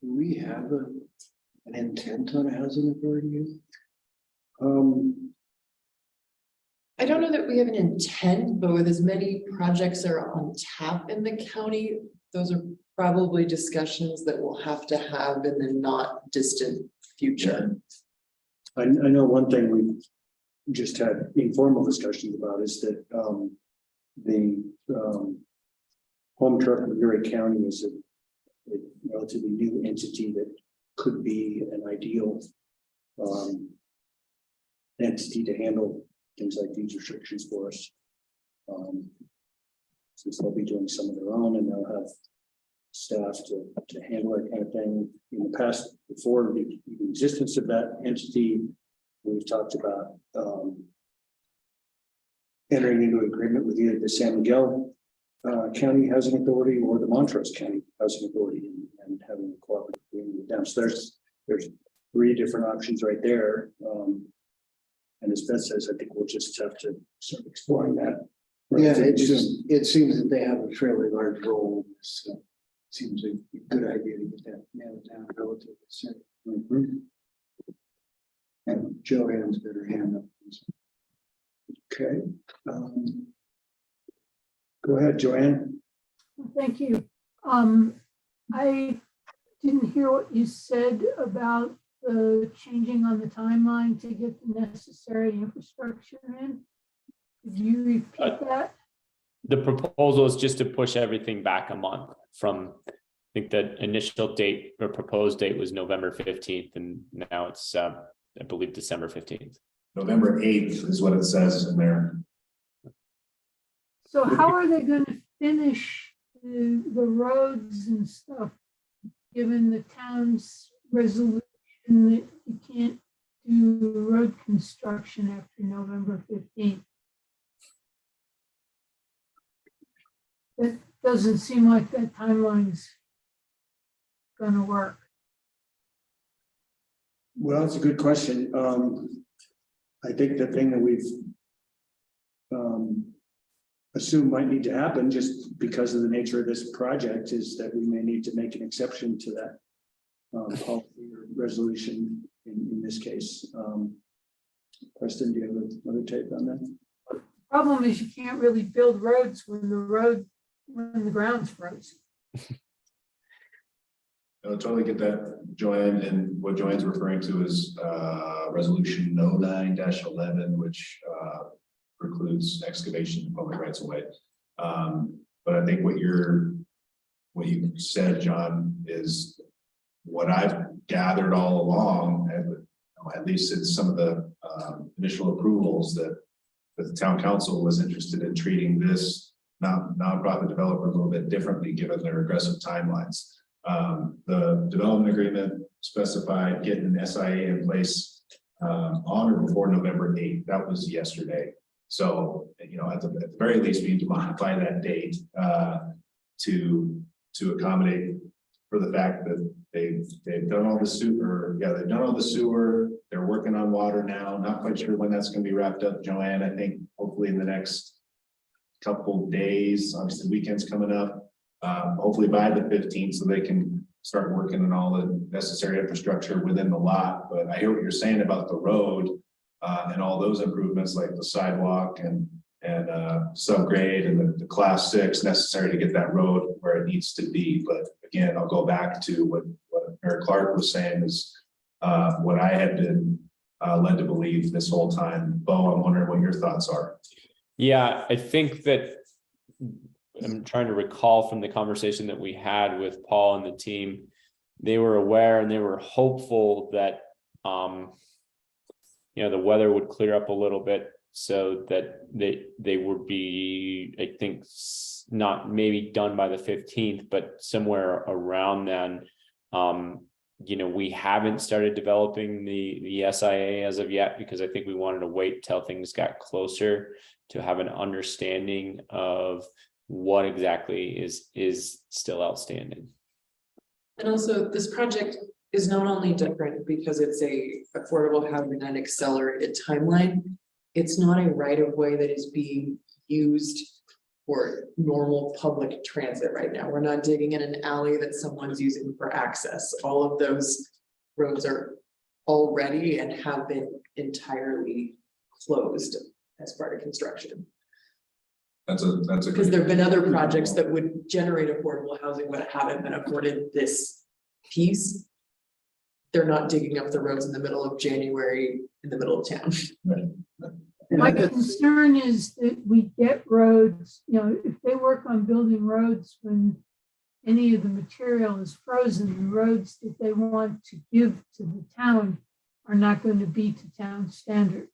Do we have an intent on a housing authority? I don't know that we have an intent, but with as many projects that are on tap in the county, those are probably discussions that we'll have to have in the not distant future. I know one thing we just had informal discussions about is that the home turf of Erie County is a relatively new entity that could be an ideal entity to handle things like these restrictions for us. Since they'll be doing some of their own and they'll have staff to handle that kind of thing. In the past, before the existence of that entity, we've talked about entering into agreement with either the San Miguel County Housing Authority or the Montrose County Housing Authority and having a cooperative agreement with them. So there's three different options right there. And as Beth says, I think we'll just have to start exploring that. Yeah, it seems that they have a fairly large role in this. So it seems a good idea to get that nailed down relatively soon. And Joanne's got her hand up. Okay. Go ahead, Joanne. Thank you. I didn't hear what you said about the changing on the timeline to get the necessary infrastructure in. Could you repeat that? The proposal is just to push everything back a month from, I think the initial date or proposed date was November 15th, and now it's, I believe, December 15th. November 8th is what it says in there. So how are they going to finish the roads and stuff, given the town's resolution that you can't do road construction after November 15th? That doesn't seem like that timeline's going to work. Well, it's a good question. I think the thing that we've assumed might need to happen just because of the nature of this project is that we may need to make an exception to that policy or resolution in this case. Preston, do you have another take on that? Problem is you can't really build roads when the ground's frozen. I totally get that, Joanne, and what Joanne's referring to is resolution 09-11, which precludes excavation of public rights of way. But I think what you said, John, is what I've gathered all along, at least in some of the initial approvals that the town council was interested in treating this nonprofit developer a little bit differently given their aggressive timelines. The development agreement specified getting an SIA in place on or before November 8th. That was yesterday. So, at the very least, we need to modify that date to accommodate for the fact that they've done all the sewer. Yeah, they've done all the sewer. They're working on water now. Not quite sure when that's going to be wrapped up, Joanne. I think hopefully in the next couple days. Obviously, weekend's coming up. Hopefully by the 15th, so they can start working on all the necessary infrastructure within the lot. But I hear what you're saying about the road and all those improvements like the sidewalk and subgrade and the class 6 necessary to get that road where it needs to be. But again, I'll go back to what Mayor Clark was saying is what I had been led to believe this whole time. Bo, I'm wondering what your thoughts are. Yeah, I think that I'm trying to recall from the conversation that we had with Paul and the team. They were aware and they were hopeful that the weather would clear up a little bit so that they would be, I think, not maybe done by the 15th, but somewhere around then. We haven't started developing the SIA as of yet, because I think we wanted to wait till things got closer to have an understanding of what exactly is still outstanding. And also, this project is not only different because it's a affordable housing and accelerated timeline. It's not a right of way that is being used for normal public transit right now. We're not digging in an alley that someone's using for access. All of those roads are already and have been entirely closed as part of construction. That's a. Because there have been other projects that would generate affordable housing, but haven't been afforded this piece. They're not digging up the roads in the middle of January in the middle of town. My concern is that we get roads, if they work on building roads when any of the material is frozen, the roads that they want to give to the town are not going to be to town standards.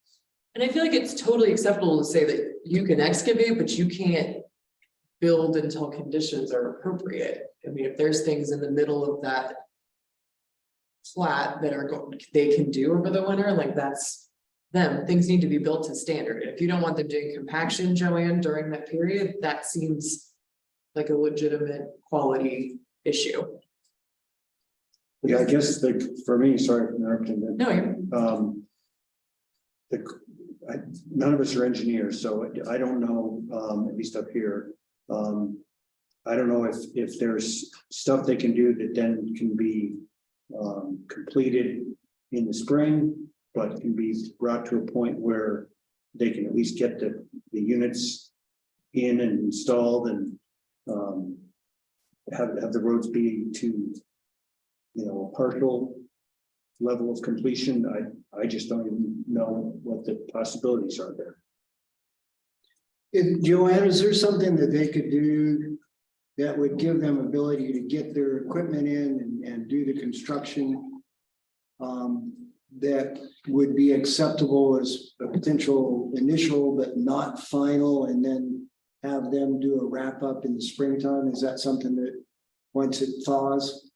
And I feel like it's totally acceptable to say that you can excavate, but you can't build until conditions are appropriate. I mean, if there's things in the middle of that plat that they can do over the winter, like that's them. Things need to be built to standard. If you don't want them doing compaction, Joanne, during that period, that seems like a legitimate quality issue. Yeah, I guess for me, sorry for interrupting. No, none of us are engineers, so I don't know, at least up here. I don't know if there's stuff they can do that then can be completed in the spring, but can be brought to a point where they can at least get the units in and installed and have the roads be to a partial level of completion. I just don't even know what the possibilities are there. Joanne, is there something that they could do that would give them ability to get their equipment in and do the construction that would be acceptable as a potential initial but not final, and then have them do a wrap up in the springtime? Is that something that once it thaws?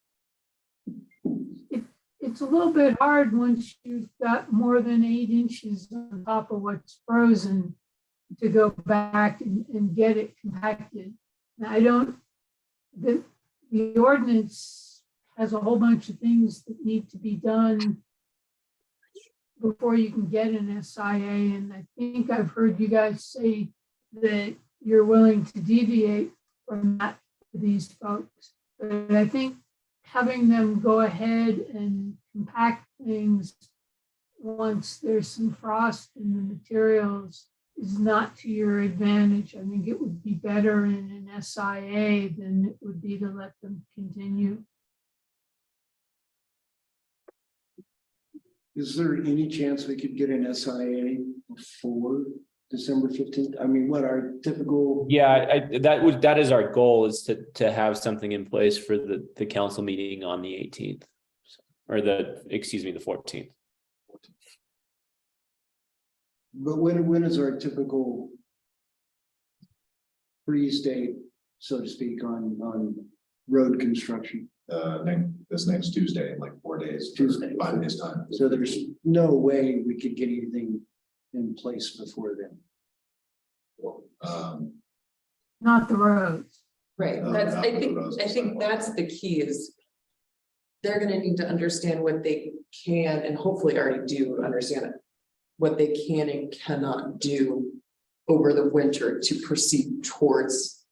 It's a little bit hard once you've got more than 8 inches on top of what's frozen to go back and get it compacted. Now, the ordinance has a whole bunch of things that need to be done before you can get an SIA. And I think I've heard you guys say that you're willing to deviate from that for these folks. But I think having them go ahead and compact things once there's some frost in the materials is not to your advantage. I think it would be better in an SIA than it would be to let them continue. Is there any chance we could get an SIA before December 15th? I mean, what our typical? Yeah, that is our goal, is to have something in place for the council meeting on the 18th, or the 14th. But when is our typical freeze date, so to speak, on road construction? This next Tuesday, in like 4 days, Tuesday, 5 days time. So there's no way we could get anything in place before then. Not the roads. right. That's, I think that's the key, is they're gonna need to understand what they can, and hopefully already do understand it, what they can and cannot do over the winter to proceed towards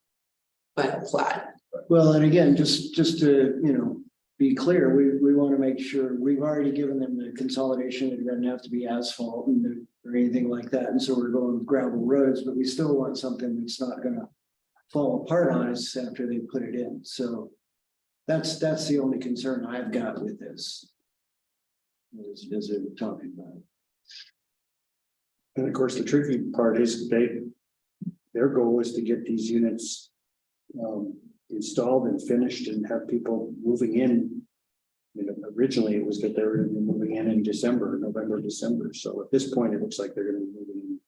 final plat. Well, and again, just to, be clear, we want to make sure we've already given them the consolidation. It doesn't have to be asphalt or anything like that. And so we're going with gravel roads, but we still want something that's not going to fall apart on us after they put it in. So that's the only concern I've got with this. As they're talking about it. And of course, the tricky part is their goal is to get these units installed and finished and have people moving in Originally, it was that they were gonna be moving in December, November, December. So at this point, it looks like they're gonna be moving in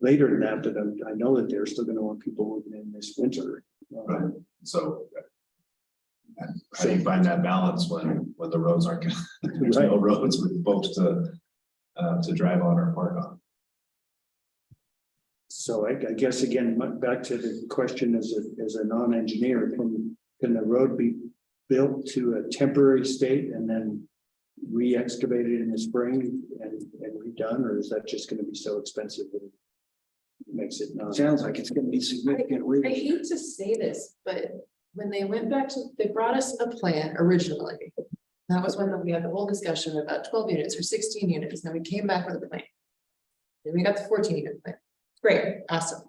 later than that, but I know that they're still gonna want people moving in this winter. Right. So how do you find that balance when the roads aren't, there's no roads with folks to drive on or park on? So I guess again, back to the question as a non-engineer, can the road be built to a temporary state and then re-excavated in the spring and redone, or is that just going to be so expensive that it makes it not? Sounds like it's gonna be significant. I hate to say this, but when they went back to, they brought us a plan originally. That was when we had the whole discussion about 12 units or 16 units, then we came back with a plan. Then we got the 14 unit plan. Great, awesome.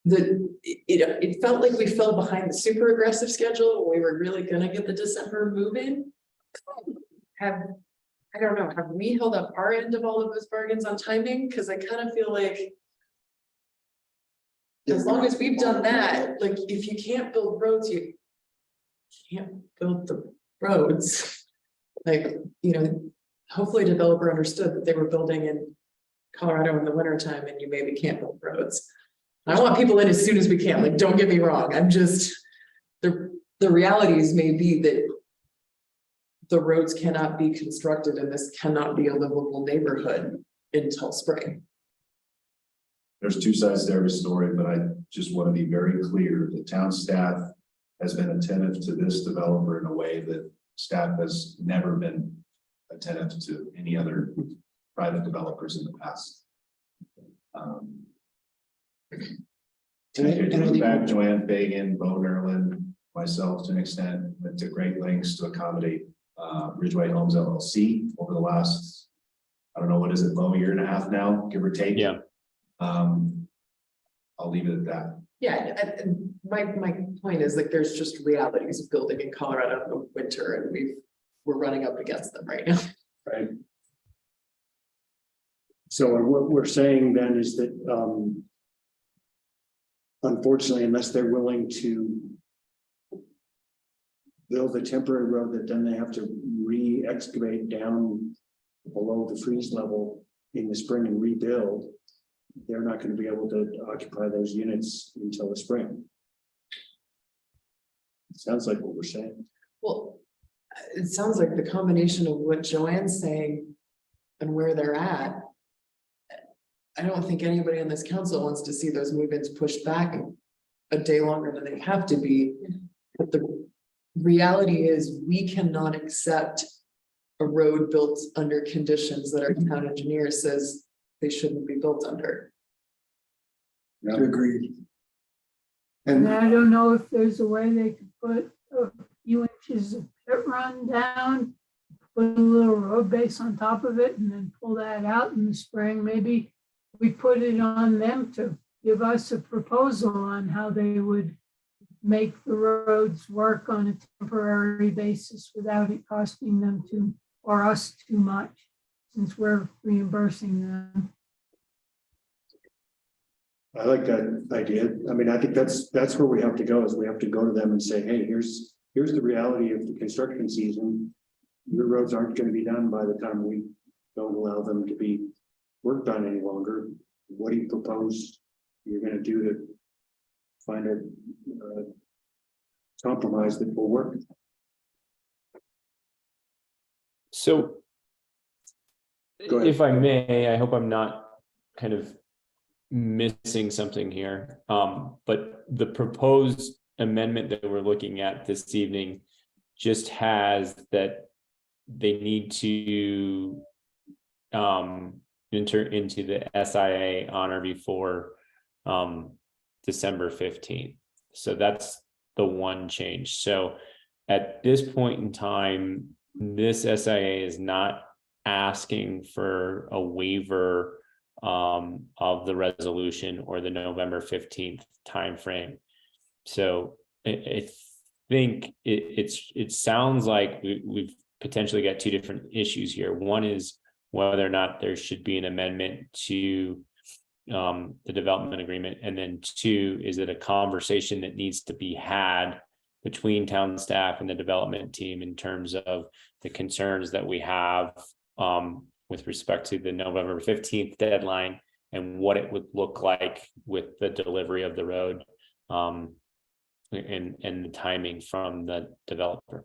It felt like we fell behind the super aggressive schedule. We were really gonna get the December move in. I don't know, have we held up our end of all of those bargains on timing? Cause I kind of feel like as long as we've done that, like if you can't build roads, you can't build the roads. Like, hopefully a developer understood that they were building in Colorado in the winter time and you maybe can't build roads. I want people in as soon as we can, like, don't get me wrong. I'm just, the realities may be that the roads cannot be constructed and this cannot be a livable neighborhood until spring. There's two sides to every story, but I just want to be very clear. The town staff has been attentive to this developer in a way that staff has never been attentive to any other private developers in the past. Back Joanne Fagan, Bo Nerlin, myself to an extent, went to great lengths to accommodate Ridgway Homes LLC over the last, I don't know, what is it, Bo, year and a half now, give or take. Yeah. I'll leave it at that. Yeah, and my point is like, there's just realities of building in Colorado in the winter and we're running up against them right now. Right. So what we're saying then is that, unfortunately, unless they're willing to build a temporary road that then they have to re-excavate down below the freeze level in the spring and rebuild, they're not going to be able to occupy those units until the spring. It sounds like what we're saying. Well, it sounds like the combination of what Joanne's saying and where they're at. I don't think anybody on this council wants to see those move-ins pushed back a day longer than they have to be. But the reality is we cannot accept a road built under conditions that our town engineer says they shouldn't be built under. Agreed. And I don't know if there's a way they could put a few inches of pit run down, put a little road base on top of it and then pull that out in the spring. Maybe we put it on them to give us a proposal on how they would make the roads work on a temporary basis without it costing them or us too much, since we're reimbursing them. I like that idea. I mean, I think that's where we have to go, is we have to go to them and say, hey, here's the reality of the construction season. Your roads aren't going to be done by the time we don't allow them to be worked on any longer. What do you propose you're going to do to find a compromise that will work? So if I may, I hope I'm not kind of missing something here. But the proposed amendment that we're looking at this evening just has that they need to enter into the SIA on or before December 15th. So that's the one change. So at this point in time, this SIA is not asking for a waiver of the resolution or the November 15th timeframe. So I think it sounds like we've potentially got two different issues here. One is whether or not there should be an amendment to the development agreement, and then two, is it a conversation that needs to be had between town staff and the development team in terms of the concerns that we have with respect to the November 15th deadline and what it would look like with the delivery of the road and the timing from the developer.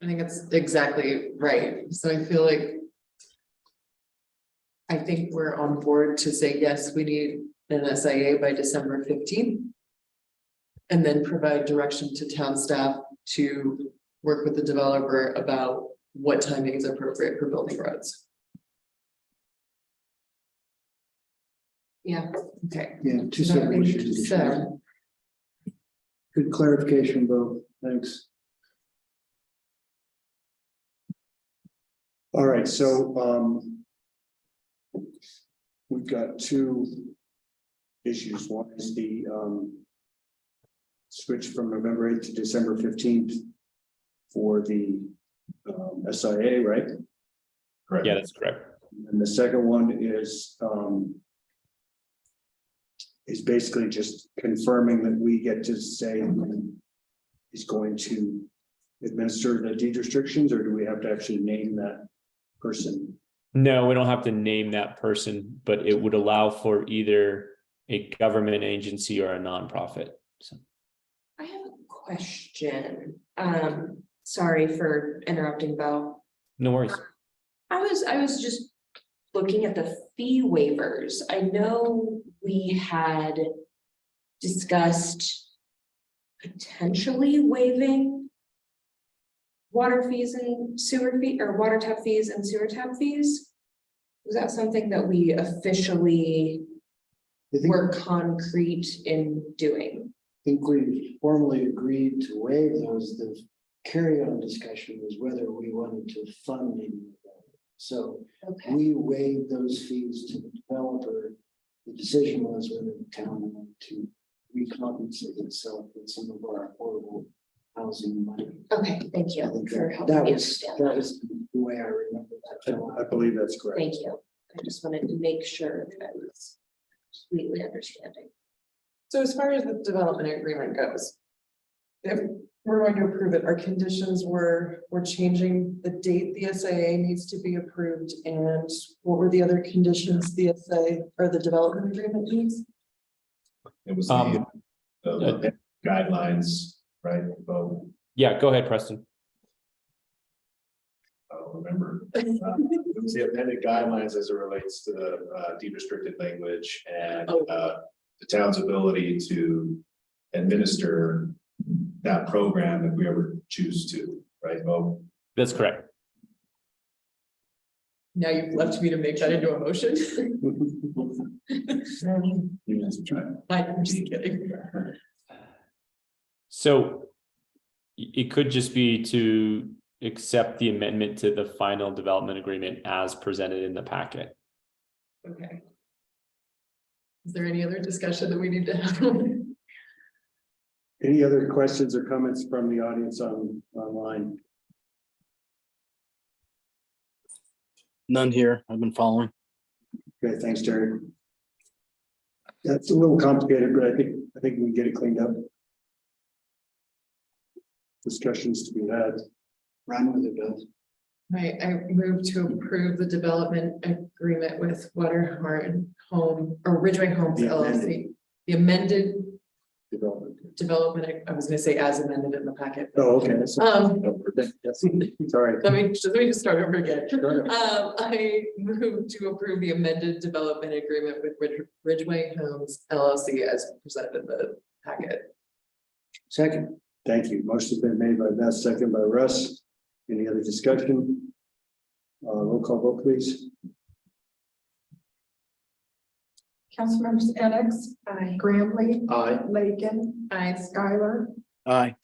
I think it's exactly right. So I feel like I think we're on board to say, yes, we need an SIA by December 15th. And then provide direction to town staff to work with the developer about what timing is appropriate for building roads. Yeah. Okay. Yeah, two So I separate think issues. so. Good clarification, Bo. Thanks. All right, so we've got two issues. One is the switch from November 8th to December 15th for the SIA, right? Correct. Yeah, that's correct. And the second one is basically just confirming that we get to say who is going to administer the deed restrictions, or do we have to actually name that person? No, we don't have to name that person, but it would allow for either a government agency or a nonprofit. So. I have a question. Sorry for interrupting, Bo. No worries. I was just looking at the fee waivers. I know we had discussed potentially waiving water fees and sewer fee or water tap fees and sewer tap fees. Was that something that we officially were concrete in doing? I think we formally agreed to waive those. The carry-on discussion was whether we wanted to fund any of that. So we waived those fees to the developer. The decision was whether the town wanted to recompensate itself with some of our affordable housing money. Okay, thank you for helping That me was understand that. the way I remember that. I believe that's correct. Thank you. I just wanted to make sure that I was completely understanding. So as far as the development agreement goes, if we're going to approve it, our conditions we're changing the date the SIA needs to be approved, and what were the other conditions the SIA or the development agreement needs? It was the guidelines, right? Bo? Yeah, go ahead, Preston. I don't remember. It was the appended guidelines as it relates to the deed restricted language and the town's ability to administer that program if we ever choose to, right, Bo? That's correct. Now you've left me to make that into a motion. You guys are trying. I'm just kidding. So it could just be to accept the amendment to the final development agreement as presented in the packet. Okay. Is there any other discussion that we need to have? Any other questions or comments from the audience online? None here. I've been following. Okay, thanks, Terry. That's a little complicated, but I think we can get it cleaned up. Discussions to be had. Run with it, Bill. Right, I move to approve the development agreement with Ridgway Homes The LLC. amended. The amended development. I was gonna say as amended in the packet. Oh, okay. Sorry. Let me just start over again. I move to approve the amended development agreement with Ridgway Homes LLC as presented in the packet. Second. Thank you. Motion's been made by Beth, second by Russ. Any other discussion? Roll call vote, please. Councilmembers Enix. Aye. Graham-Lee. Aye. Lakin. Aye. Skylar. Aye.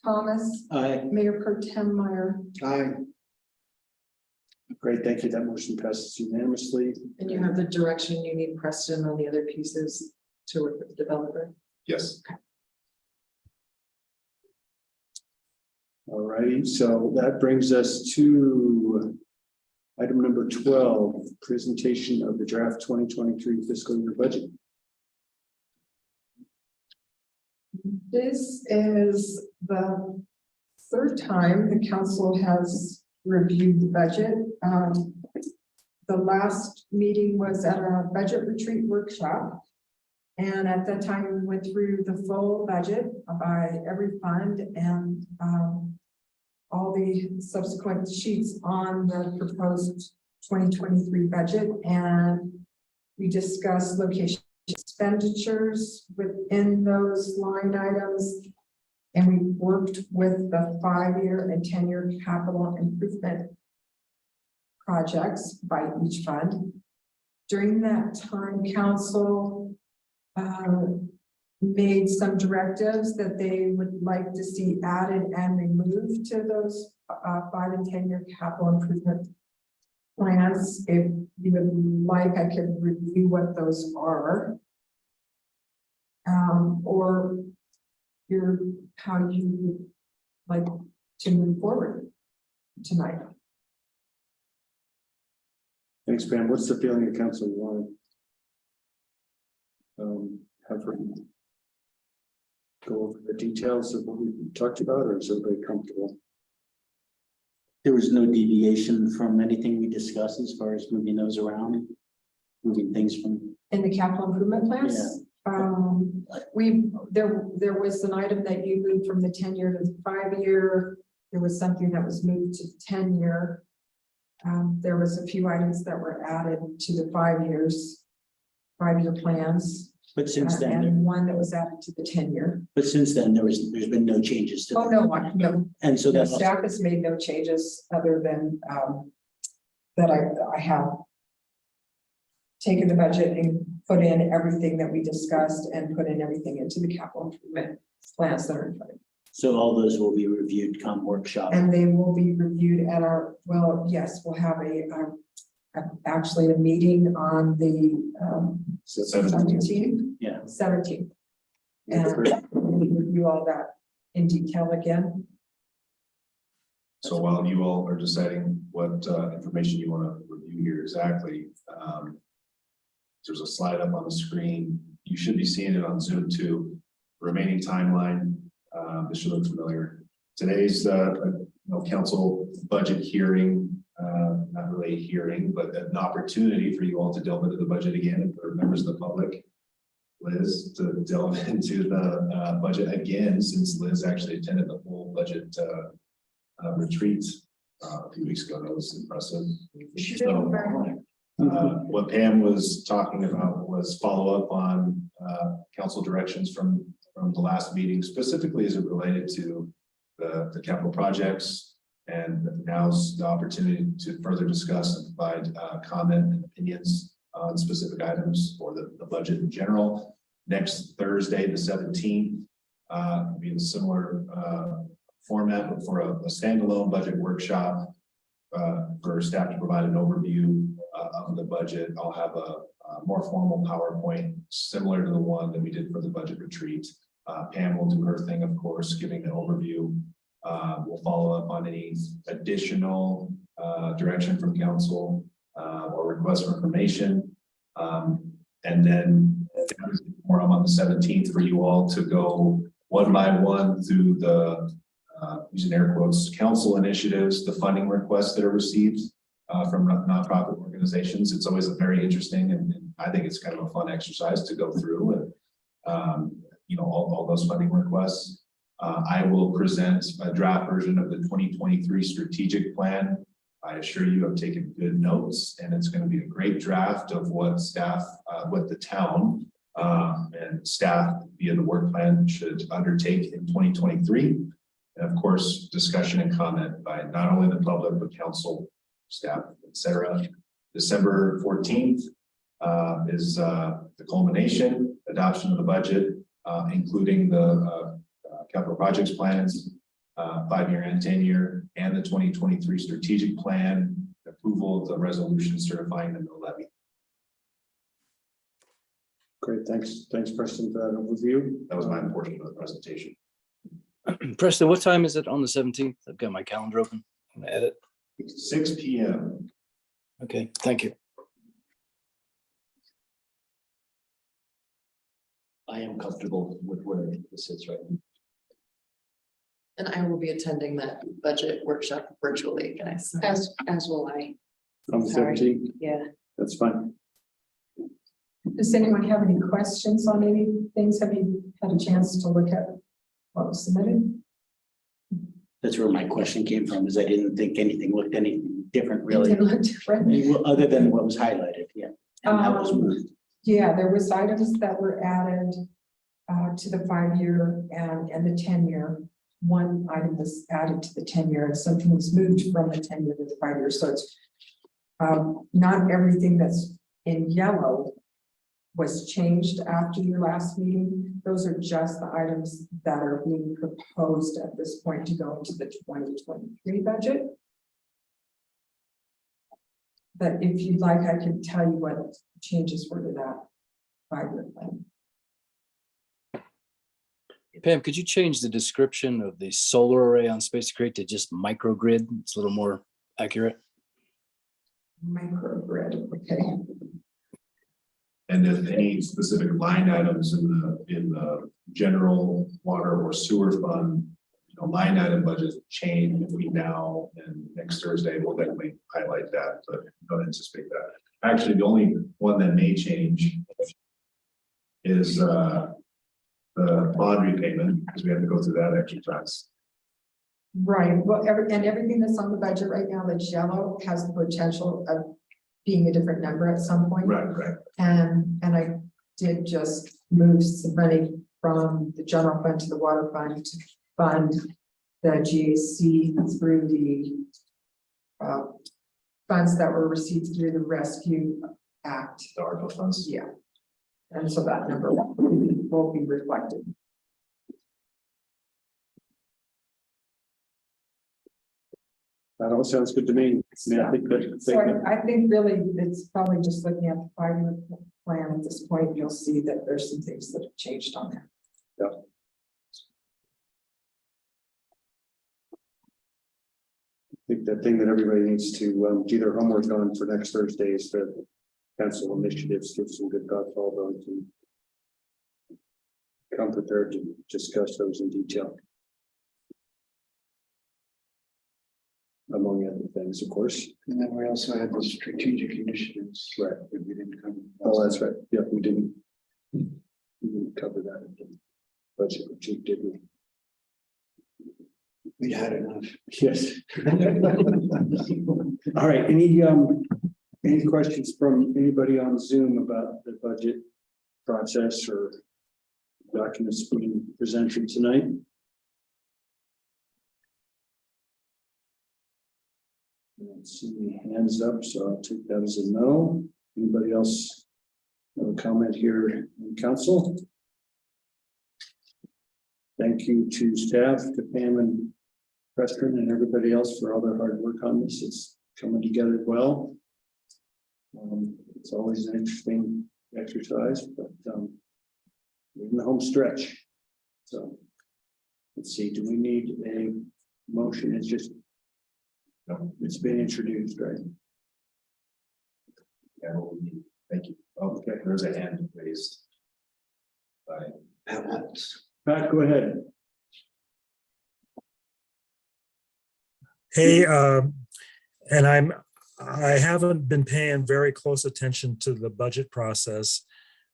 Thomas. Aye. Mayor Pro Tem Meyer. Aye. Great, thank you. That motion passes unanimously. And you have the direction you need, Preston, on the other pieces to work with the developer. Yes. All righty, so that brings us to item number 12, presentation of the draft 2023 fiscal year budget. This is the third time the council has reviewed the budget. The last meeting was at our budget retreat workshop. And at that time, we went through the full budget by every fund and all the subsequent sheets on the proposed 2023 budget. And we discussed location expenditures within those line items. And we worked with the 5-year and 10-year capital improvement projects by each fund. During that time, council made some directives that they would like to see added and removed to those 5 and 10-year capital improvement plans. If you would like, I could review what those are. Or how you would like to move forward tonight. Thanks, Pam. What's the feeling of council? You want to have her go over the details of what we talked about, or is everybody comfortable? There was no deviation from anything we discussed as far as moving those around, moving things from. In the capital improvement plans? There was an item that you moved from the 10-year to the 5-year. There was something that was moved to 10-year. There was a few items that were added to the 5-year plans. But since then, and one that was added to the 10-year. but since then, there's been no changes to. Oh, no. And so The that's. staff has made no changes other than that I have taken the budget and put in everything that we discussed and put in everything into the capital improvement plans that are in front of you. So all those will be reviewed come workshop. And they will be reviewed at our, well, yes, we'll have actually a meeting on the 17th. Yeah. 17th. And we'll review all that in detail again. So while you all are deciding what information you want to review here exactly, there's a slide up on the screen. You should be seeing it on Zoom too. Remaining timeline. This should look familiar. Today's council budget hearing, not really a hearing, but an opportunity for you all to delve into the budget again, and for members of the public. Liz to delve into the budget again, since Liz actually attended the whole budget retreat a few weeks ago. That was impressive. What Pam was talking about was follow up on council directions from the last meeting, specifically as it related to the capital projects. And now's the opportunity to further discuss and provide comment and opinions on specific items for the budget in general. Next Thursday, the 17th, will be in a similar format, but for a standalone budget workshop for staff to provide an overview of the budget. I'll have a more formal PowerPoint similar to the one that we did for the budget retreat. Pam will do her thing, of course, giving the overview. We'll follow up on any additional direction from council or requests for information. And then more on the 17th for you all to go one by one through the using air quotes council initiatives, the funding requests that are received from nonprofit organizations. It's always a very interesting and I think it's kind of a fun exercise to go through and all those funding requests. I will present a draft version of the 2023 strategic plan. I assure you I've taken good notes, and it's going to be a great draft of what staff, what the town and staff via the work plan should undertake in 2023. And of course, discussion and comment by not only the public, but council, staff, etc. December 14th is the culmination, adoption of the budget, including the capital projects plans, 5-year and 10-year, and the 2023 strategic plan, approval of the resolution certifying the mill levy. Great, thanks, Preston, for that overview. That was my portion of the presentation. Preston, what time is it on the 17th? I've got my calendar open. I'm gonna edit. 6 p.m. Okay, thank you. I am comfortable with where this sits right now. And I will be attending that budget workshop virtually, guys. As will I. On the Sorry. 17th, Yeah. that's fine. Does anyone have any questions on any things? Have you had a chance to look at what was submitted? That's where my question came from, is I didn't think anything looked any different really. Did it look different? Well, other than what was highlighted, yeah. And that was moved. Yeah, there was items that were added to the 5-year and the 10-year. One item was added to the 10-year and something was moved from the 10-year to the 5-year. So it's not everything that's in yellow was changed after your last meeting. Those are just the items that are being proposed at this point to go into the 2023 budget. But if you'd like, I can tell you what changes were to that 5-year plan. Pam, could you change the description of the solar array on Space to Create to just microgrid? It's a little more accurate. Microgrid, okay. And if any specific line items in the general water or sewer fund, line item budget change between now and next Thursday, we'll definitely highlight that, but don't anticipate that. Actually, the only one that may change is the bond repayment, because we have to go through that exercise. Right, well, everything that's on the budget right now that's yellow has the potential of being a different number at some point. Right. And I did just move some money from the general fund to the water fund to fund the GAC through the funds that were received through the Rescue Act. The ARPA funds. Yeah. And so that number will be reflected. That all sounds good to me. I think So I think really it's probably just looking at the 5-year plan at this point, you'll see that there's some things that have changed on there. Yeah. I think the thing that everybody needs to do their homework on for next Thursday is the council initiatives, give some good thoughts all those and come prepared to discuss those in detail. Among other things, of course. And then we also had the strategic initiatives. Right. That we didn't cover. Oh, that's right. Yeah, we didn't cover that in the budget retreat, did we? We had enough. Yes. All right, any questions from anybody on Zoom about the budget process or documents being presented tonight? I don't see any hands up, so I'll take that as a no. Anybody else have a comment here in council? Thank you to staff, to Pam and Preston and everybody else for all their hard work on this. It's coming together well. It's always an interesting exercise, but we're in the home stretch. So let's see, do we need a motion? It's just, no, it's been introduced, right? Yeah, thank you. Okay, there's a hand raised. By Pat, go ahead. Hey, and I haven't been paying very close attention to the budget process.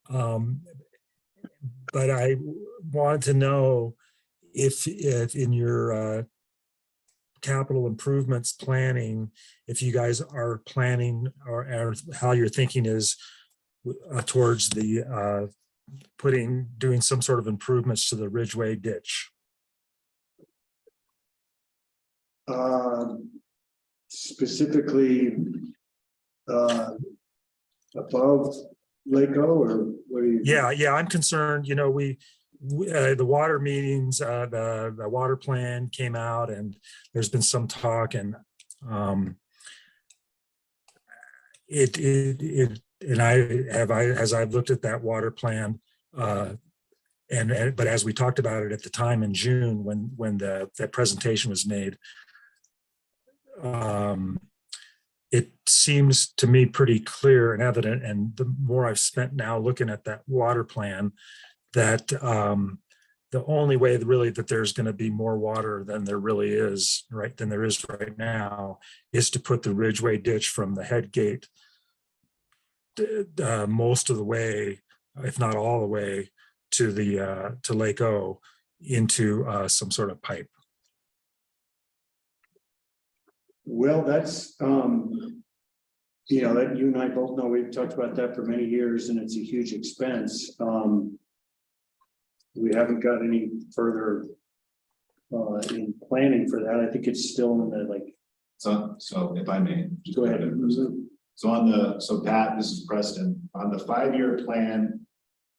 But I wanted to know if in your capital improvements planning, if you guys are planning or how your thinking is towards the doing some sort of improvements to the Ridgway ditch. Specifically above Lake-O, or what do you? Yeah, I'm concerned, the water meetings, the water plan came out and there's been some talk and as I've looked at that water plan, but as we talked about it at the time in June when that presentation was made, it seems to me pretty clear and evident, and the more I've spent now looking at that water plan, that the only way really that there's going to be more water than there really is right now is to put the Ridgway ditch from the head gate most of the way, if not all the way, to the to Lake O into some sort of pipe. Well, that's, you know, that you and I both know, we've talked about that for many years and it's a huge expense. We haven't got any further in planning for that. I think it's still in the like. So if I may. Go ahead. So Pat, this is Preston, on the 5-year plan,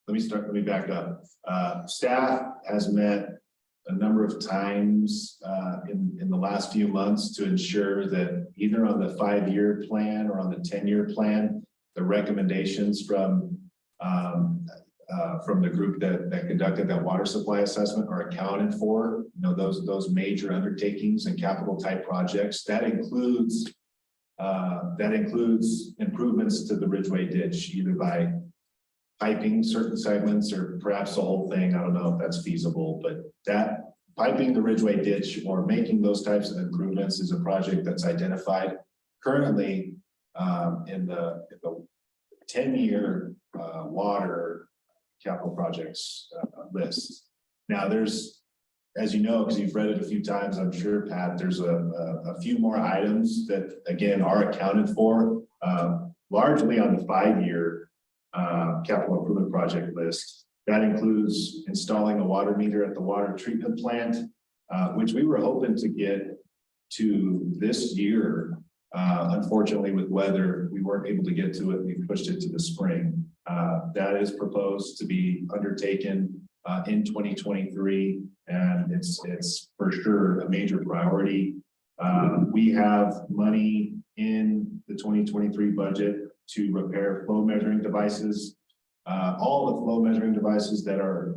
let me back up. Staff has met a number of times in the last few months to ensure that either on the 5-year plan or on the 10-year plan, the recommendations from the group that conducted that water supply assessment are accounted for. You know, those major undertakings and capital type projects. That includes improvements to the Ridgway ditch, either by piping certain segments or perhaps the whole thing. I don't know if that's feasible, but that piping the Ridgway ditch or making those types of improvements is a project that's identified currently in the 10-year water capital projects list. Now there's, as you know, because you've read it a few times, I'm sure, Pat, there's a few more items that again are accounted for largely on the 5-year capital improvement project list. That includes installing a water meter at the water treatment plant, which we were hoping to get to this year. Unfortunately, with weather, we weren't able to get to it. We pushed it to the spring. That is proposed to be undertaken in 2023, and it's for sure a major priority. We have money in the 2023 budget to repair flow measuring devices. All the flow measuring devices that are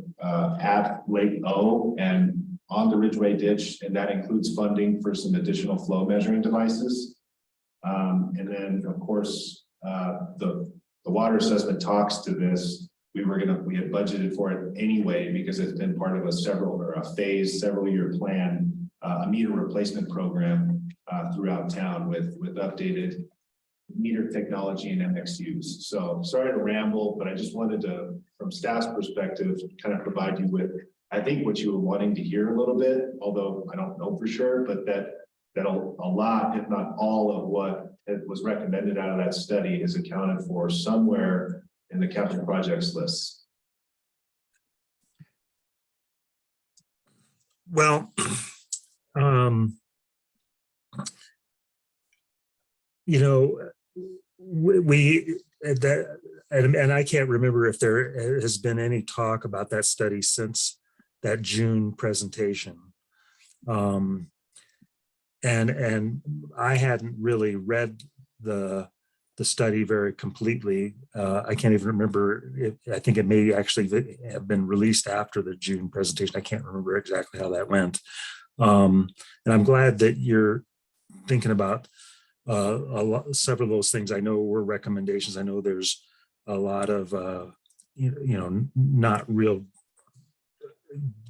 at Lake O and on the Ridgway ditch, and that includes funding for some additional flow measuring devices. And then, of course, the water assessment talks to this. We had budgeted for it anyway because it's been part of a several-year plan, a meter replacement program throughout town with updated meter technology and MXUs. So sorry to ramble, but I just wanted to, from staff's perspective, kind of provide you with, I think, what you were wanting to hear a little bit, although I don't know for sure, but that a lot, if not all, of what was recommended out of that study is accounted for somewhere in the capital projects list. Well, you know, and I can't remember if there has been any talk about that study since that June presentation. And I hadn't really read the study very completely. I can't even remember. I think it may actually have been released after the June presentation. I can't remember exactly how that went. And I'm glad that you're thinking about several of those things. I know were recommendations. I know there's a lot of not real.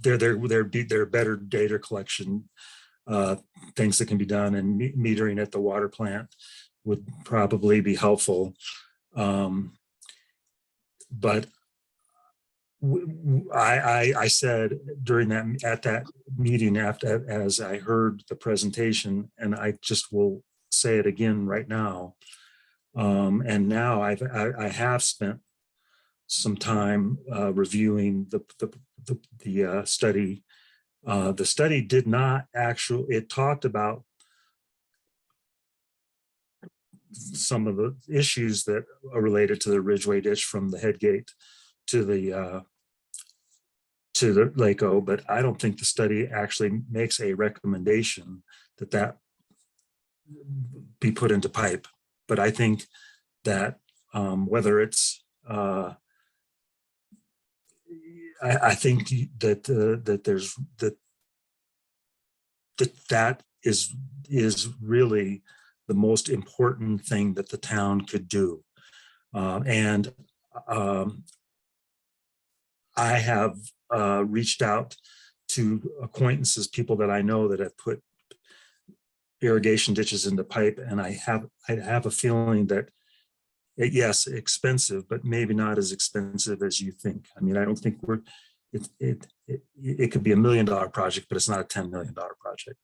They're better data collection things that can be done, and metering at the water plant would probably be helpful. But I said during at that meeting as I heard the presentation, and I just will say it again right now. And now I have spent some time reviewing the study. The study did not actually, it talked about some of the issues that are related to the Ridgway ditch from the head gate to the Lake O, but I don't think the study actually makes a recommendation that be put into pipe. But I think that whether it's I think that that is really the most important thing that the town could do. And I have reached out to acquaintances, people that I know that have put irrigation ditches into pipe, and I have a feeling that yes, expensive, but maybe not as expensive as you think. I mean, I don't think it could be $1 million project, but it's not a $10 million project.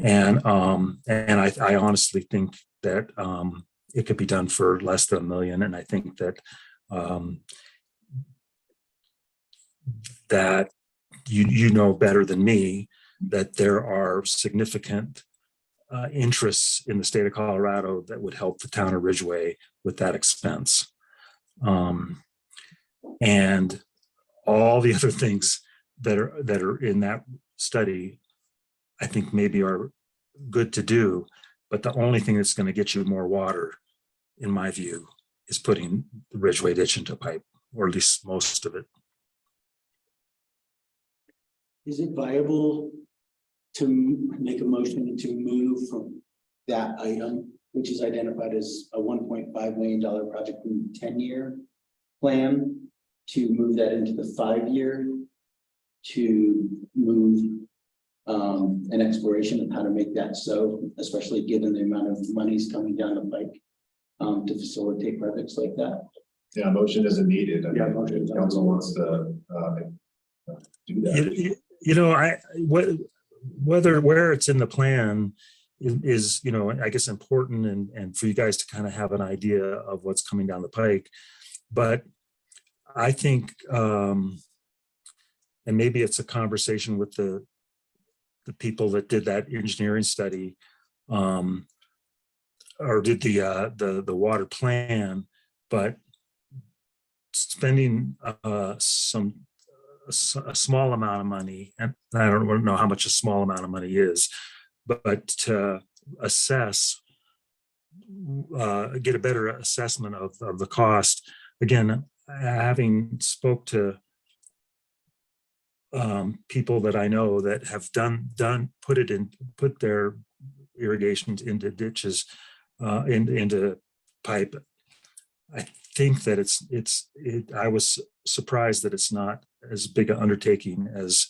And I honestly think that it could be done for less than $1 million. And I think that that you know better than me that there are significant interests in the state of Colorado that would help the town of Ridgway with that expense. And all the other things that are in that study, I think maybe are good to do, but the only thing that's going to get you more water, in my view, is putting the Ridgway ditch into pipe, or at least most of it. Is it viable to make a motion to move from that item, which is identified as a $1.5 million project in the 10-year plan, to move that into the 5-year, to move an exploration of how to make that so, especially given the amount of monies coming down the pike to facilitate projects like that? Yeah, motion isn't needed. I mean, motion if council wants to do that. Where it's in the plan is, I guess important and for you guys to kind of have an idea of what's coming down the pike. But I think, and maybe it's a conversation with the people that did that engineering study, or did the water plan, but spending a small amount of money, and I don't know how much a small amount of money is, but to assess, get a better assessment of the cost. Again, having spoke to people that I know that have put their irrigations into ditches, into pipe. I think that I was surprised that it's not as big an undertaking as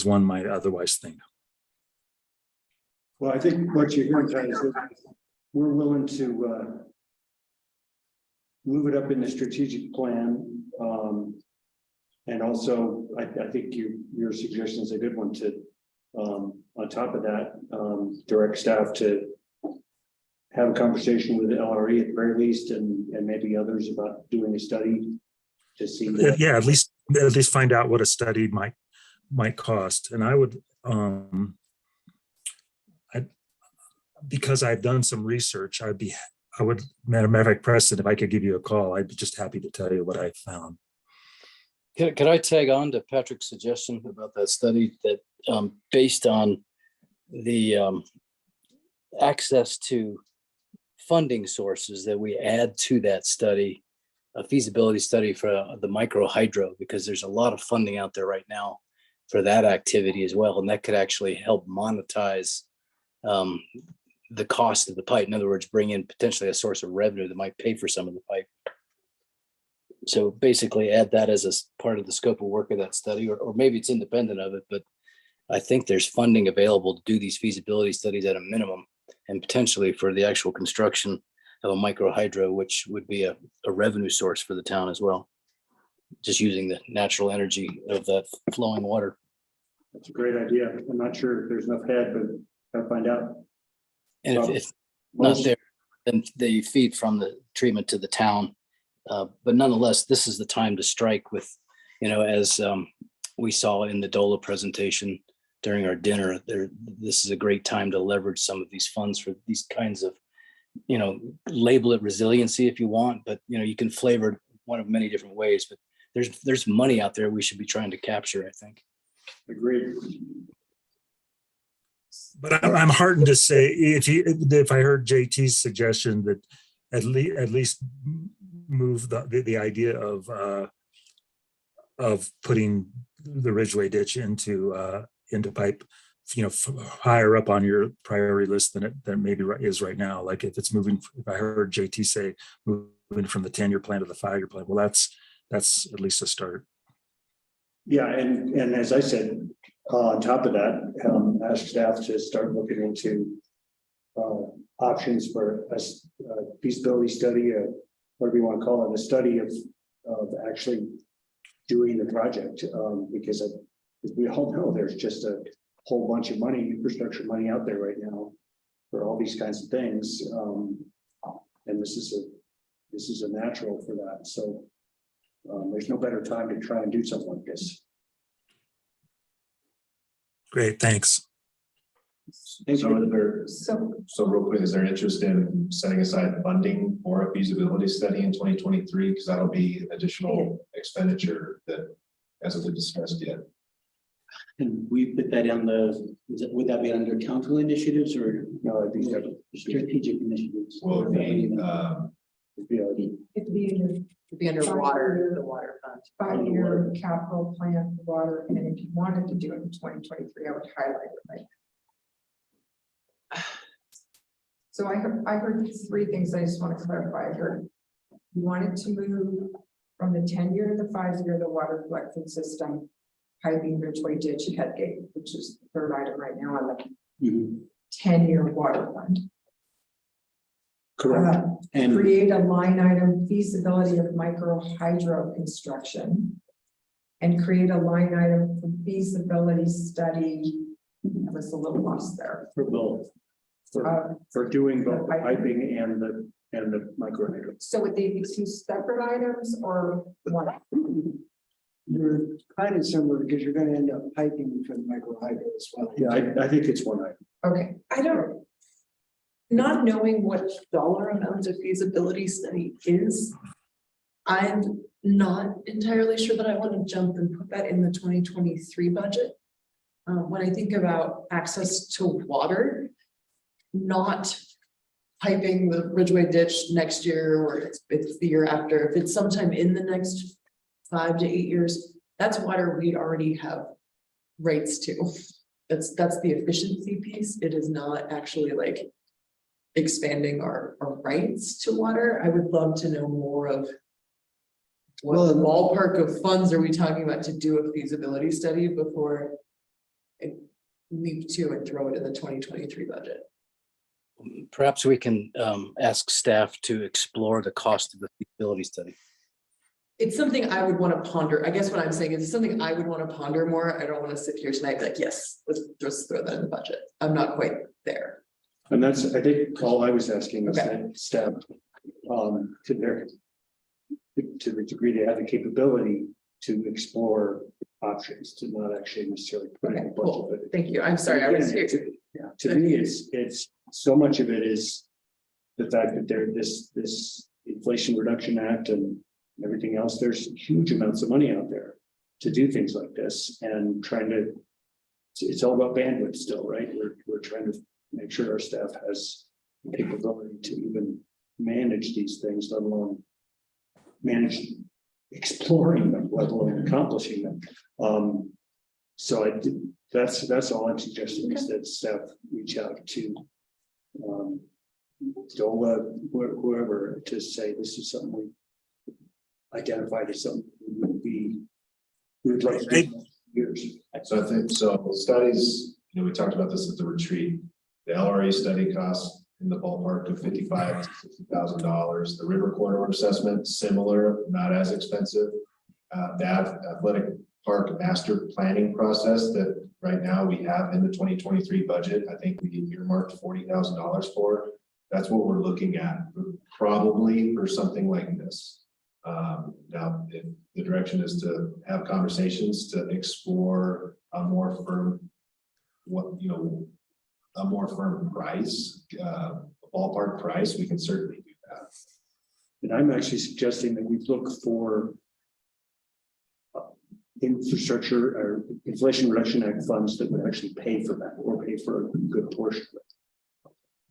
one might otherwise think. Well, I think what you're hearing tonight is that we're willing to move it up in the strategic plan. And also, I think your suggestion is a good one to, on top of that, direct staff to have a conversation with the LRE at the very least, and maybe others about doing a study to see. Yeah, at least find out what a study might cost. And I would, because I've done some research, I would, matter of fact, Preston, if I could give you a call, I'd be just happy to tell you what I found. Could I tag on to Patrick's suggestion about that study that based on the access to funding sources that we add to that study, a feasibility study for the micro hydro, because there's a lot of funding out there right now for that activity as well. And that could actually help monetize the cost of the pipe. In other words, bring in potentially a source of revenue that might pay for some of the pipe. So basically add that as a part of the scope of work of that study, or maybe it's independent of it, but I think there's funding available to do these feasibility studies at a minimum, and potentially for the actual construction of a micro hydro, which would be a revenue source for the town as well. Just using the natural energy of that flowing water. That's a great idea. I'm not sure if there's enough head, but I'll find out. And if not there, then they feed from the treatment to the town. But nonetheless, this is the time to strike with, as we saw in the DOLA presentation during our dinner, this is a great time to leverage some of these funds for these kinds of, label it resiliency if you want, but you can flavor it one of many different ways, but there's money out there we should be trying to capture, I think. Agreed. But I'm heartened to say, if I heard JT's suggestion that at least move the idea of putting the Ridgway ditch into pipe, higher up on your priority list than it maybe is right now. Like if it's moving, if I heard JT say moving from the 10-year plan to the 5-year plan, well, that's at least a start. Yeah, and as I said, on top of that, ask staff to start looking into options for a feasibility study, whatever you want to call it, a study of actually doing the project, because as we all know, there's just a whole bunch of money, infrastructure money out there right now for all these kinds of things, and this is a natural for that. So there's no better time to try and do something like this. Great, thanks. So real quick, is there interest in setting aside funding for a feasibility study in 2023? Because that'll be additional expenditure that hasn't been discussed yet. And we put that on would that be under council initiatives or No, I think strategic initiatives? Will it be, It'd be under water, the water fund. 5-year capital plan for water, and if you wanted to do it in 2023, I would highlight it right. So I heard 3 things I just want to clarify. I heard you wanted to move from the 10-year to the 5-year, the water collection system, piping, Ridgway ditch, headgate, which is the 3rd item right now on the 10-year water fund. correct. And Create a line item feasibility of micro hydro construction. And create a line item for feasibility study. I was a little lost there. For both. For doing both the piping and the micro hydro. So would they be 2 separate items or one? You're kind of similar because you're gonna end up piping for the micro hydro as well. Yeah, I think it's one item. Okay, I don't, not knowing what dollar amount of feasibility study is, I'm not entirely sure that I want to jump and put that in the 2023 budget. When I think about access to water, not piping the Ridgway ditch next year, or it's the year after, if it's sometime in the next 5 to 8 years, that's water we already have rights to. That's the efficiency piece. It is not actually like expanding our rights to water. I would love to know more of what ballpark of funds are we talking about to do a feasibility study before I leap to and throw it in the 2023 budget. Perhaps we can ask staff to explore the cost of the feasibility study. It's something I would want to ponder. I guess what I'm saying is it's something I would want to ponder more. I don't want to sit here tonight and be like, yes, let's just throw that in the budget. I'm not quite there. And that's, I think, all I was asking is Okay. that staff, to the degree they have the capability to explore options, to not actually necessarily put in a Okay, bunch cool. of it. Thank you. I'm sorry. I was Again, here. Yeah, to me, it's so much of it is the fact that this Inflation Reduction Act and everything else, there's huge amounts of money out there to do things like this, and it's all about bandwidth still, right? We're trying to make sure our staff has the capability to even manage these things, let alone manage exploring them, let alone accomplishing them. So that's all I'm suggesting is that staff reach out to DOLA, whoever, to say this is something we identified as something we would like to do in years. So I think, so studies, we talked about this at the retreat. The LRA study costs in the ballpark of $55,000 to $60,000. The river corridor assessment, similar, not as expensive. The athletic park master planning process that right now we have in the 2023 budget, I think we earmarked $40,000 for. That's what we're looking at, probably for something like this. Now, if the direction is to have conversations to explore a more firm, a more firm price, ballpark price, we can certainly do that. And I'm actually suggesting that we look for infrastructure or Inflation Reduction Act funds that would actually pay for that or pay for a good portion of it.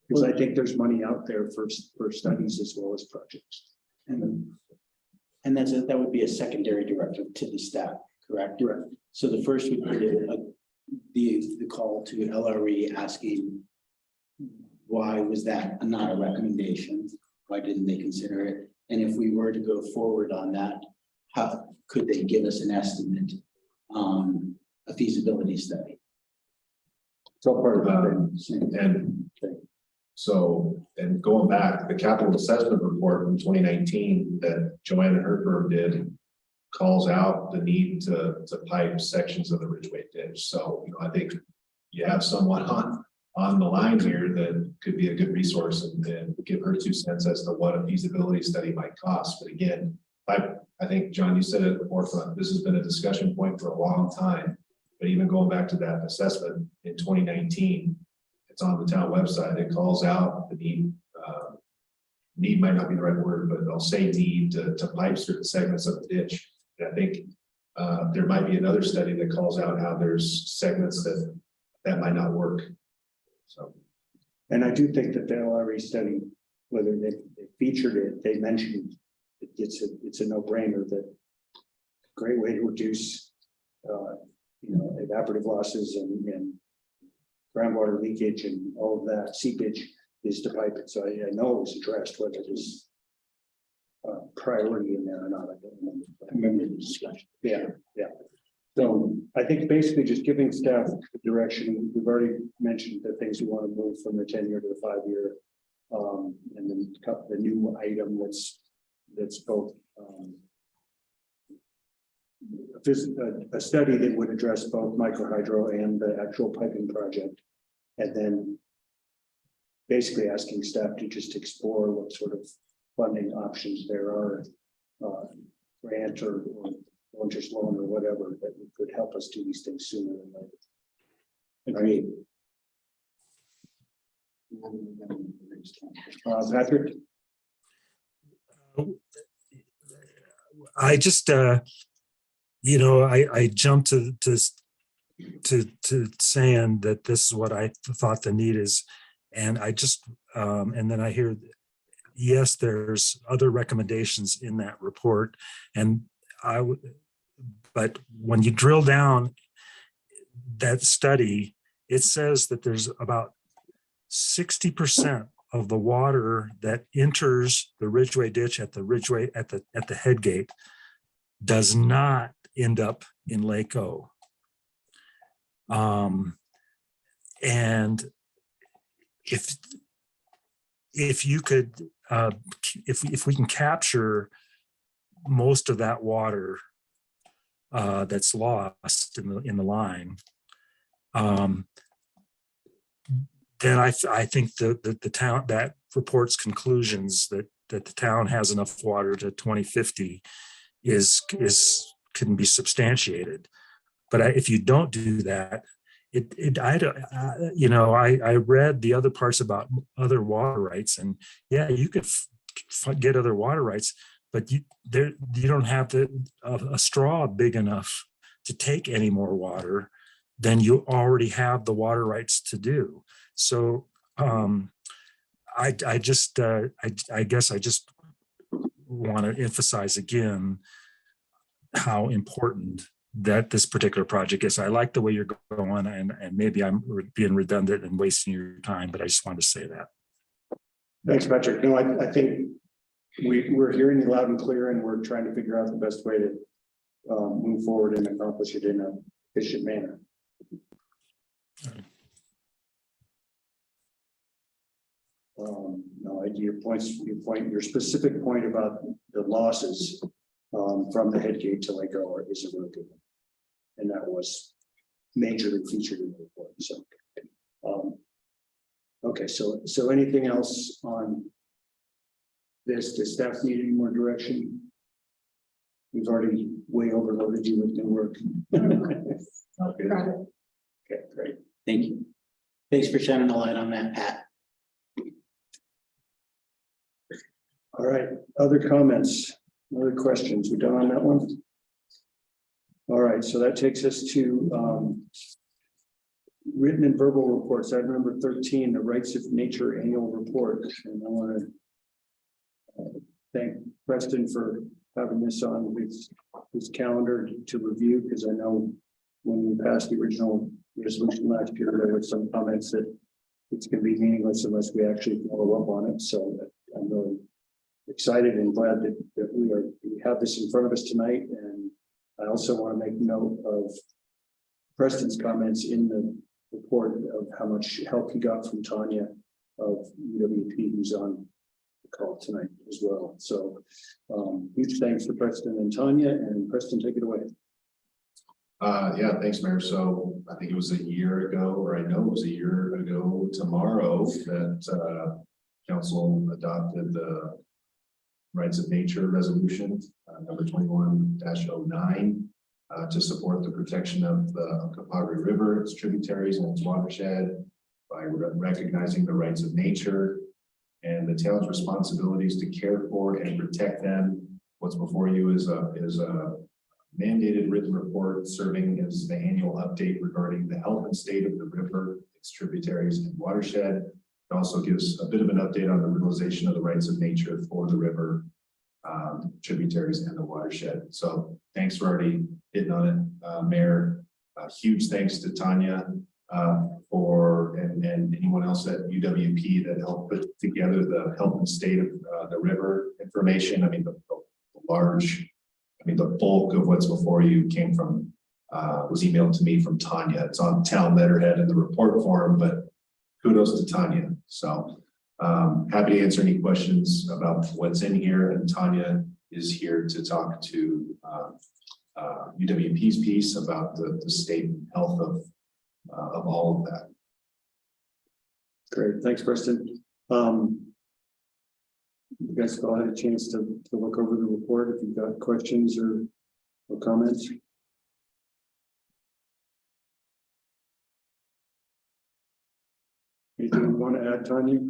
Because I think there's money out there for studies as well as projects. And that would be a secondary directive to the staff, correct? Correct. So the first would be the call to LRE asking why was that not a recommendation? Why didn't they consider it? And if we were to go forward on that, how could they give us an estimate on a feasibility study? It's all part of And so, and going back, the capital assessment report from 2019 that Joanna Herper did calls out the need to pipe sections of the Ridgway ditch. So, I think you have someone on the line here that could be a good resource and give her 2 cents as to what a feasibility study might cost. But again, I think, John, you said it at the forefront, this has been a discussion point for a long time. But even going back to that assessment in 2019, it's on the town website. It calls out the need. Need might not be the right word, but they'll say need to pipe certain segments of the ditch. And I think there might be another study that calls out how there's segments that might not work. So, And I do think that the LRE study, whether they featured it, they mentioned it's a no-brainer that great way to reduce evaporative losses and groundwater leakage and all of that seepage is to pipe it. So I know it was addressed, whether it was priority in there or not. I don't remember. I remember the discussion. Yeah. So I think basically just giving staff direction. We've already mentioned the things we want to move from the 10-year to the 5-year. And then the new item that's both a study that would address both microhydro and the actual piping project, and then basically asking staff to just explore what sort of funding options there are, grant or interest loan or whatever that could help us do these things sooner than later. Agreed. Patrick? I just, I jumped to saying that this is what I thought the need is. And I just, and then I hear, yes, there's other recommendations in that report. And but when you drill down that study, it says that there's about 60% of the water that enters the Ridgway ditch at the Ridgway at the head gate does not end up in Lake O. And if you could, if we can capture most of that water that's lost in the line, then I think the town, that report's conclusions that the town has enough water to 2050 can be substantiated. But if you don't do that, I read the other parts about other water rights, and yeah, you could get other water rights, but you don't have a straw big enough to take any more water than you already have the water rights to do. So I guess I just want to emphasize again how important that this particular project is. I like the way you're going, and maybe I'm being redundant and wasting your time, but I just wanted to say that. Thanks, Patrick. No, I think we're hearing you loud and clear, and we're trying to figure out the best way to move forward and accomplish it in an efficient manner. No, your specific point about the losses from the head gate to Lake O is a really good one. And that was majorly featured in the report. So, okay, so anything else on this? Does staff need any more direction? We've already way overloaded you with new work. Okay. Okay, great. Thank you. Thanks for shining the light on that, Pat. All right, other comments, other questions? We done on that one? All right, so that takes us to written and verbal reports. Item number 13, the Rights of Nature Annual Report. And I want to thank Preston for having this on his calendar to review, because I know when we passed the original resolution last year, there were some comments that it's going to be meaningless unless we actually follow up on it. So I'm really excited and glad that we have this in front of us tonight, and I also want to make note of Preston's comments in the report of how much help he got from Tanya of UWP, who's on the call tonight as well. So huge thanks to Preston and Tanya, and Preston, take it away. Yeah, thanks, Mayor. So I think it was a year ago, or I know it was a year ago tomorrow, that council adopted the Rights of Nature Resolution number 21-09 to support the protection of the Kapagri River, its tributaries and its watershed by recognizing the rights of nature and the town's responsibilities to care for and protect them. What's before you is a mandated written report serving as the annual update regarding the health and state of the river, its tributaries and watershed. It also gives a bit of an update on the realization of the rights of nature for the river, tributaries and the watershed. So thanks for already hitting on it, Mayor. Huge thanks to Tanya and anyone else at UWP that helped put together the health and state of the river information. I mean, the bulk of what's before you came from, was emailed to me from Tanya. It's on town letterhead in the report form, but kudos to Tanya. So happy to answer any questions about what's in here. And Tanya is here to talk to UWP's piece about the state and health of all of that. Great, thanks, Preston. You guys all had a chance to look over the report. If you've got questions or comments. Anything you want to add, Tanya?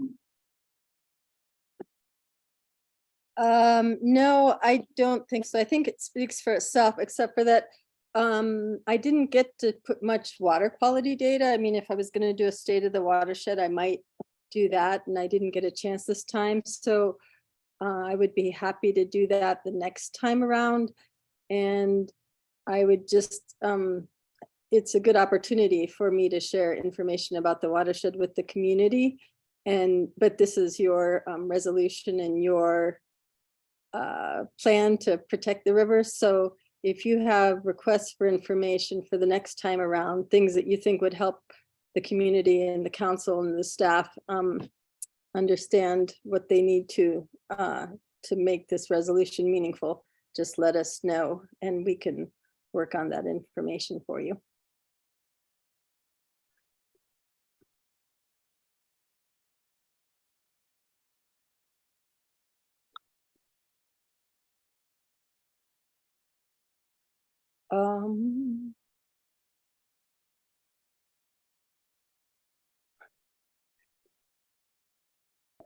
No, I don't think so. I think it speaks for itself, except for that I didn't get to put much water quality data. I mean, if I was going to do a state of the watershed, I might do that, and I didn't get a chance this time. So I would be happy to do that the next time around. And I would just, it's a good opportunity for me to share information about the watershed with the community. But this is your resolution and your plan to protect the river. So if you have requests for information for the next time around, things that you think would help the community and the council and the staff understand what they need to make this resolution meaningful, just let us know and we can work on that information for you.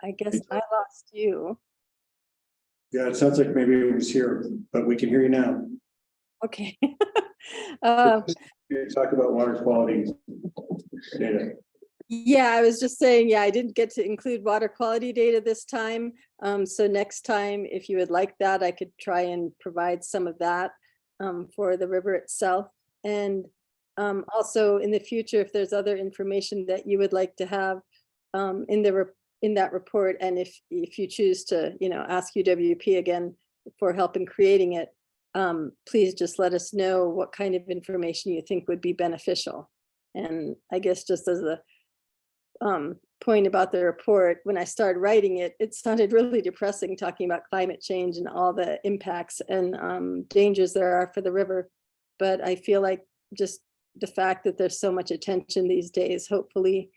I guess I lost you. Yeah, it sounds like maybe it was here, but we can hear you now. Okay. You talk about water quality data. Yeah, I was just saying, yeah, I didn't get to include water quality data this time. So next time, if you would like that, I could try and provide some of that for the river itself. And also in the future, if there's other information that you would like to have in that report, and if you choose to, ask UWP again for help in creating it, please just let us know what kind of information you think would be beneficial. And I guess just as a point about the report, when I started writing it, it sounded really depressing, talking about climate change and all the impacts and dangers there are for the river. But I feel like just the fact that there's so much attention these days, hopefully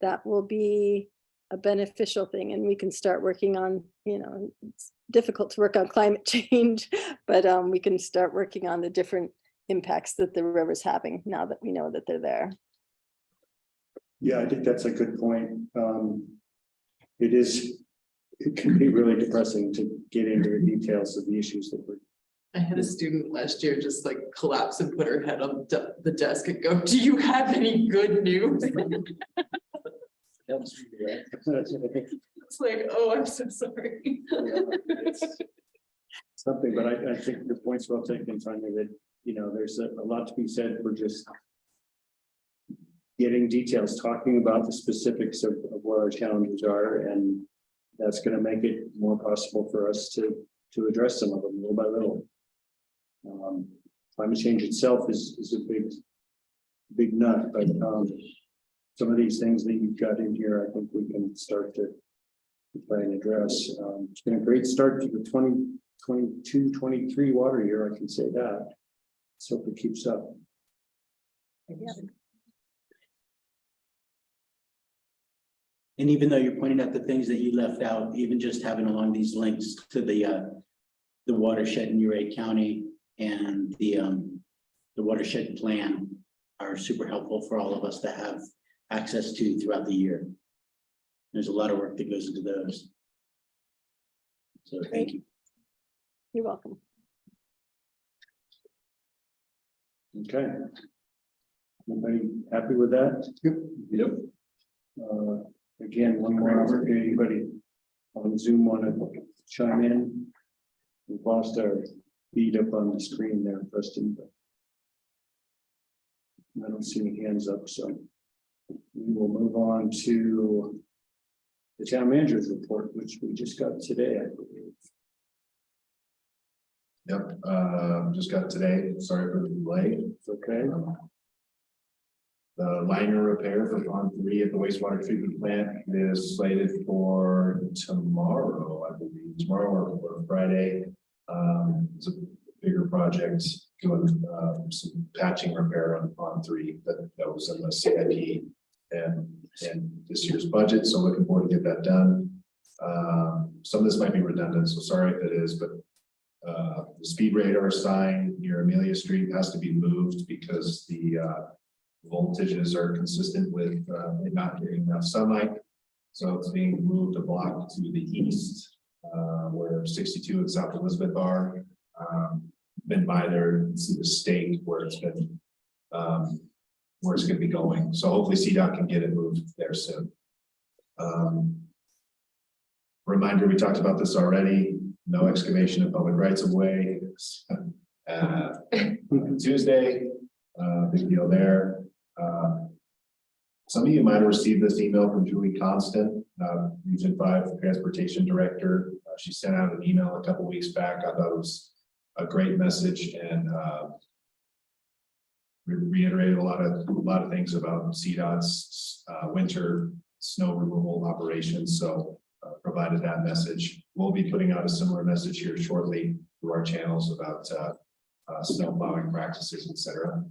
that will be a beneficial thing, and we can start working on, it's difficult to work on climate change, but we can start working on the different impacts that the river's having now that we know that they're there. Yeah, I think that's a good point. It can be really depressing to get into the details of the issues that we're. I had a student last year just like collapse and put her head on the desk and go, "Do you have any good news?" It's like, oh, I'm so sorry. Something, but I think the point's well taken, Tanya, that, there's a lot to be said for just getting details, talking about the specifics of what our challenges are, and that's going to make it more possible for us to to address some of them little by little. Climate change itself is a big nut, but some of these things that you've got in here, I think we can start to try and address. It's been a great start to the 2022-23 water year, I can say that. Let's hope it keeps up. And even though you're pointing out the things that you left out, even just having along these links to the watershed in Ridgway County and the watershed plan are super helpful for all of us to have access to throughout the year. There's a lot of work that goes into those. So thank you. You're welcome. Okay. Everybody happy with that? Yep. Again, one more opportunity. Anybody on Zoom want to chime in? We've lost our feed up on the screen there, Preston. But I don't see any hands up, so we will move on to the town manager's report, which we just got today, I believe. Yep, just got it today. Sorry for the delay. It's okay. The liner repair for pond 3 at the wastewater treatment plant is slated for tomorrow, I believe, tomorrow or Friday. It's a bigger project, doing some patching repair on pond 3 that was in the CIP and this year's budget. So looking forward to get that done. Some of this might be redundant, so sorry if it is, but the speed radar sign near Amelia Street has to be moved because the voltages are consistent with it not getting enough sunlight. So it's being moved a block to the east, where 62 and South Elizabeth are. Been by there and see the stake where it's been, where it's going to be going. So hopefully CDOT can get it moved there soon. Reminder, we talked about this already. No excavation of public rights of way. Tuesday, big deal there. Some of you might have received this email from Julie Constant, Region 5 Transportation Director. She sent out an email a couple weeks back. I thought it was a great message and reiterated a lot of things about CDOT's winter snow removal operations. So provided that message. We'll be putting out a similar message here shortly through our channels about snow plowing practices, etc.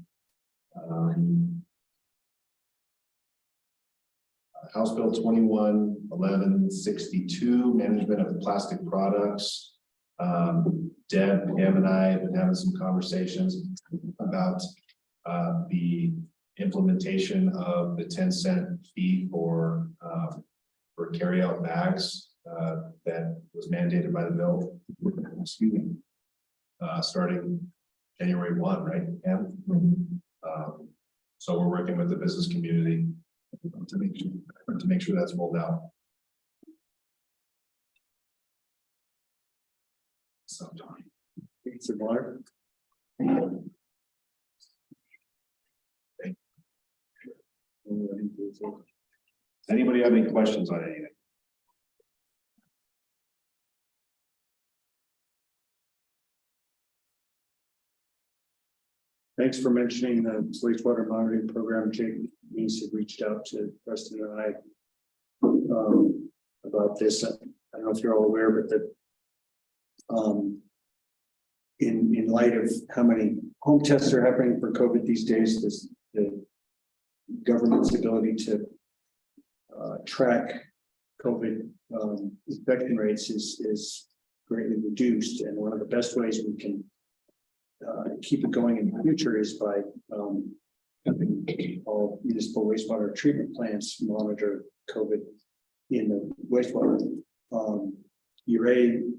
House Bill 21-1162, management of plastic products. Deb, Pam, and I have been having some conversations about the implementation of the 10-cent fee for carryout bags that was mandated by the bill. Excuse me. Starting January 1, right? Pam? So we're working with the business community to make sure that's rolled out. So, It's a bar. Anybody have any questions on anything? Thanks for mentioning the wastewater monitoring program. Jake Meese had reached out to Preston and I about this. I don't know if you're all aware, but that in light of how many home tests are happening for COVID these days, the government's ability to track COVID infection rates is greatly reduced. And one of the best ways we can keep it going in the future is by having all municipal wastewater treatment plants monitor COVID in the wastewater.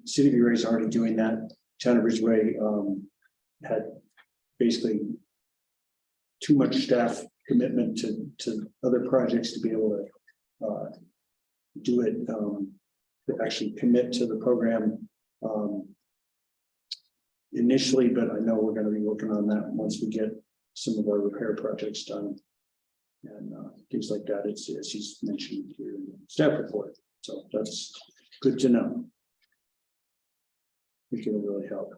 City of Uray is already doing that. Town of Ridgway had basically too much staff commitment to other projects to be able to do it, to actually commit to the program initially, but I know we're going to be working on that once we get some of our repair projects done and things like that. It's as he's mentioned here in the staff report, so that's good to know. think it'll really help.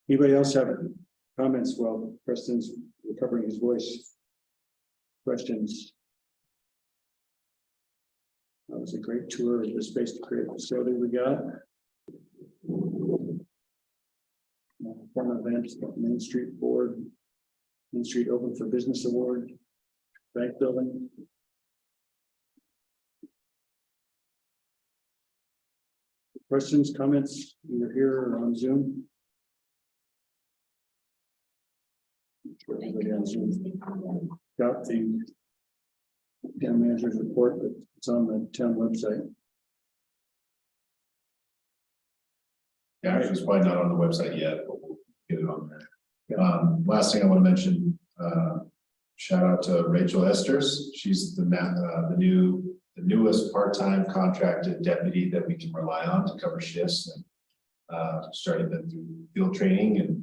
Anybody else have comments while Preston's recovering his voice? Questions? That was a great tour of the Space to Create facility we got. Fun events, Main Street Board, Main Street Open for Business Award, bank building. Questions, comments, either here or on Zoom? Everybody on Zoom got the town manager's report, but it's on the town website. Yeah, actually, it's probably not on the website yet, but we'll get it on there. Last thing I want to mention, shout out to Rachel Esters. She's the newest part-time contracted deputy that we can rely on to cover shifts, and started them through field training and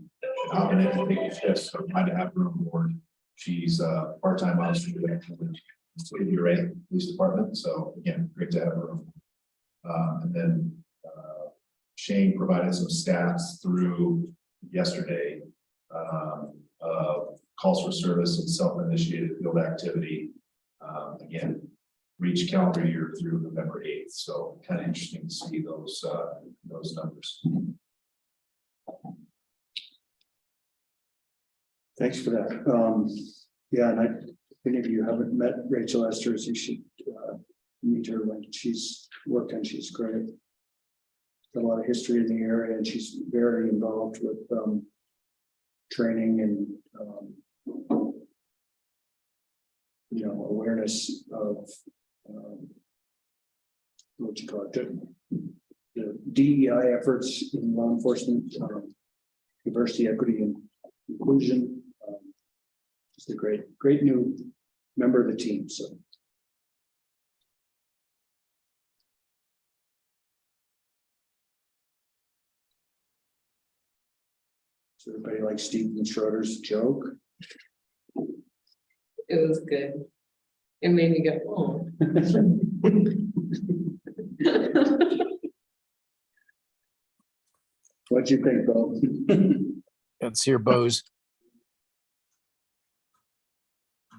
nominated to take shifts. So glad to have her on board. She's a part-time officer with the Ridgway Police Department. So again, great to have her on. And then Shane provided some stats through yesterday of calls for service and self-initiated field activity. Again, reach calendar year through November 8th. So kind of interesting to see those numbers. Thanks for that. Yeah, and if any of you haven't met Rachel Esters, you should meet her when she's working. She's great. Got a lot of history in the area, and she's very involved with training and awareness of what you call it, the DEI efforts in law enforcement, diversity, equity, and inclusion. Just a great new member of the team. So. So everybody likes Stephen Schroeder's joke. It was good. It made me go, oh. What'd you think, Bo? Let's hear Bose.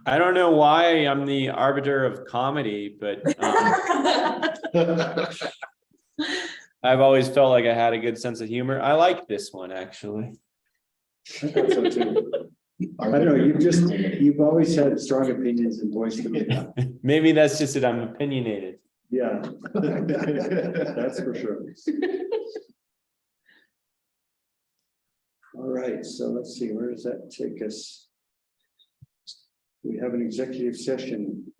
I don't know why I'm the arbiter of comedy, but I've always felt like I had a good sense of humor. I like this one, actually. I thought so too. I don't know, you've always had strong opinions and voice to me. Maybe that's just it. I'm opinionated. Yeah, that's for sure. All right, so let's see, where does that take us? We have an executive session.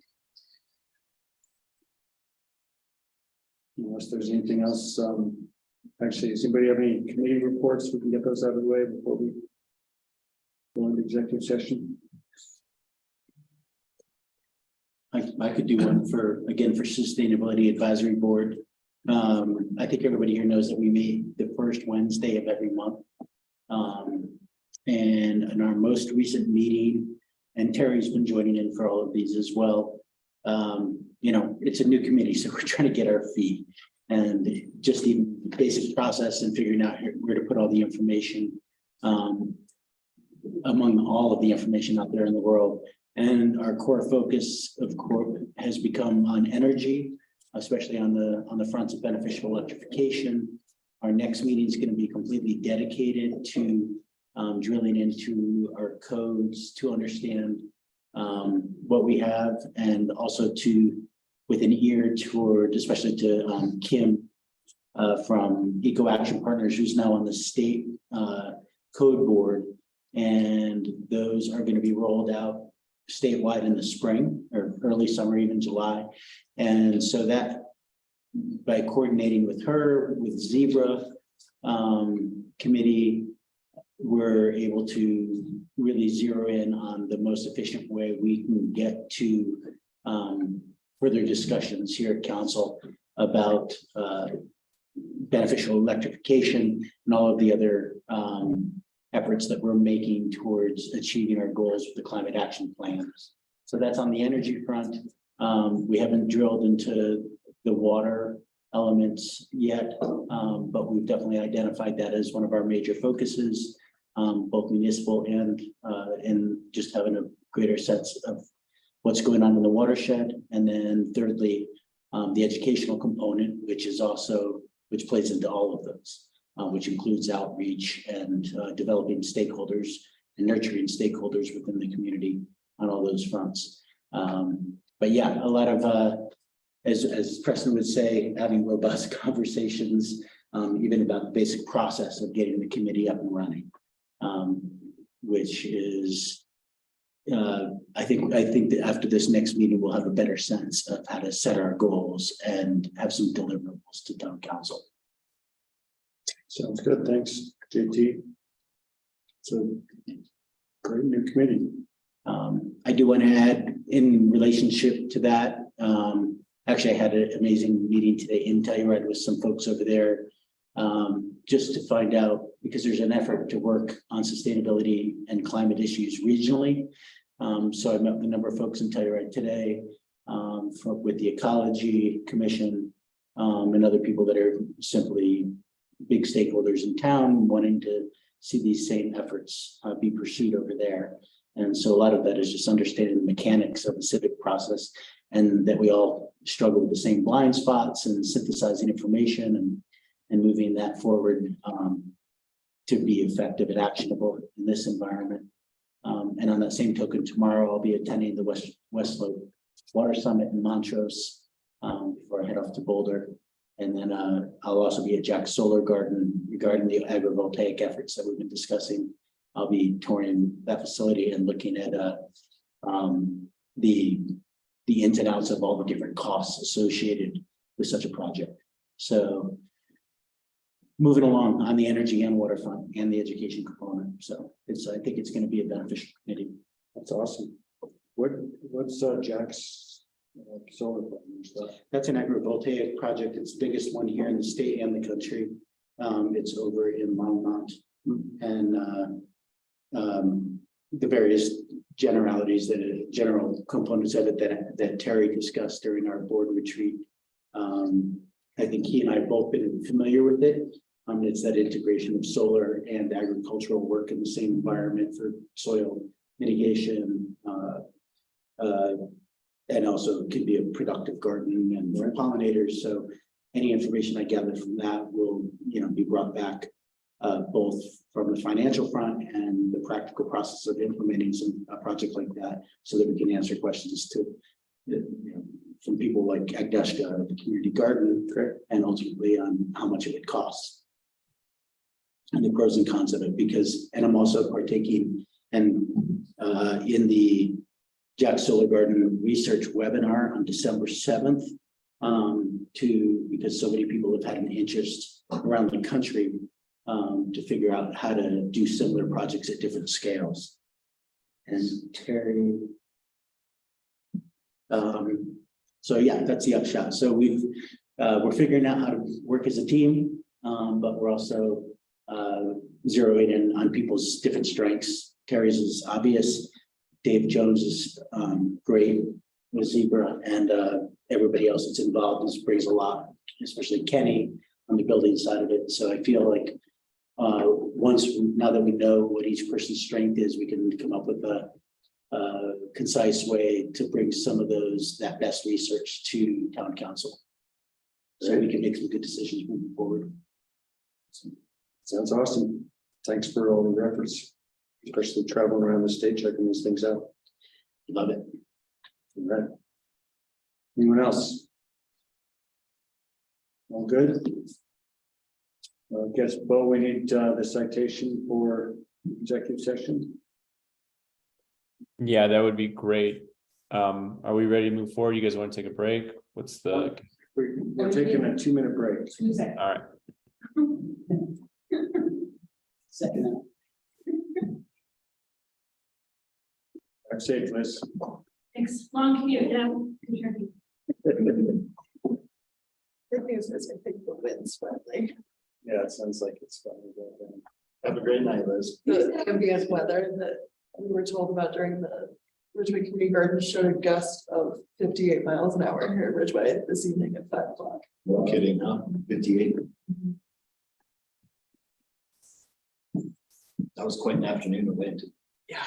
Unless there's anything else, actually, does anybody have any committee reports? We can get those out of the way before we go into executive session. I could do one for Sustainability Advisory Board. I think everybody here knows that we meet the first Wednesday of every month. And in our most recent meeting, and Terry's been joining in for all of these as well. It's a new committee, so we're trying to get our feet, and just even the basic process and figuring out where to put all the information among all of the information out there in the world. And our core focus, of course, has become on energy, especially on the fronts of beneficial electrification. Our next meeting is going to be completely dedicated to drilling into our codes to understand what we have, and also with an ear toward, especially to Kim from Eco Action Partners, who's now on the state code board, and those are going to be rolled out statewide in the spring or early summer, even July. And so that, by coordinating with her, with Zebra committee, we're able to really zero in on the most efficient way we can get to further discussions here at council about beneficial electrification and all of the other efforts that we're making towards achieving our goals with the climate action plans. So that's on the energy front. We haven't drilled into the water elements yet, but we've definitely identified that as one of our major focuses, both municipal and just having a greater sense of what's going on in the watershed. And then thirdly, the educational component, which plays into all of those, which includes outreach and developing stakeholders and nurturing stakeholders within the community on all those fronts. But yeah, a lot of, as Preston would say, having robust conversations, even about the basic process of getting the committee up and running, which is, I think that after this next meeting, we'll have a better sense of how to set our goals and have some deliverables to town council. Sounds good. Thanks, JT. So great new committee. I do want to add in relationship to that. Actually, I had an amazing meeting today in Telluride with some folks over there, just to find out, because there's an effort to work on sustainability and climate issues regionally. So I met with a number of folks in Telluride today, with the Ecology Commission, and other people that are simply big stakeholders in town wanting to see these same efforts be pursued over there. And so a lot of that is just understanding the mechanics of the civic process, and that we all struggle with the same blind spots and synthesizing information and moving that forward to be effective and actionable in this environment. And on that same token, tomorrow I'll be attending the West Slope Water Summit in Montrose before I head off to Boulder. And then I'll also be at Jack's Solar Garden regarding the agrivoltaic efforts that we've been discussing. I'll be touring that facility and looking at the ins and outs of all the different costs associated with such a project. So moving along on the energy and waterfront and the education component. So I think it's going to be a beneficial committee. That's awesome. What's Jack's solar farm stuff? That's an agrivoltaic project. It's the biggest one here in the state and the country. It's over in Longmont, and the various generalities, the general components of it that Terry discussed during our board retreat. I think he and I have both been familiar with it. It's that integration of solar and agricultural work in the same environment for soil mitigation, and also it can be a productive garden and more pollinators. So any information I gather from that will, be brought back both from the financial front and the practical process of implementing a project like that, so that we can answer questions to, from people like Agnieszka at the community garden, and ultimately on how much of it costs and the pros and cons of it. And I'm also partaking in the Jack Solar Garden research webinar on December 7th, because so many people have had an interest around the country to figure out how to do similar projects at different scales. And Terry, so yeah, that's the upshot. So we're figuring out how to work as a team, but we're also zeroing in on people's different strengths. Terry's is obvious. Dave Jones is great with Zebra, and everybody else that's involved brings a lot, especially Kenny on the building side of it. So I feel like now that we know what each person's strength is, we can come up with a concise way to bring some of that best research to town council, so we can make some good decisions moving forward. Sounds awesome. Thanks for all the efforts, especially traveling around the state, checking these things out. Love it. All right. Anyone else? All good? I guess, Bo, we need the citation for executive session. Yeah, that would be great. Are we ready to move forward? You guys want to take a break? What's the? We're taking a 2-minute break. All right. Second. I'm safe, Liz. Thanks. Long commute, yeah. Good news is I think the wind's friendly. Yeah, it sounds like it's fun. Have a great night, Liz. The ambient weather that we were told about during the Ridgway Community Gardens showed a gust of 58 miles an hour here in Ridgway this evening at 5 o'clock. No kidding, huh? 58. That was quite an afternoon of wind. Yeah.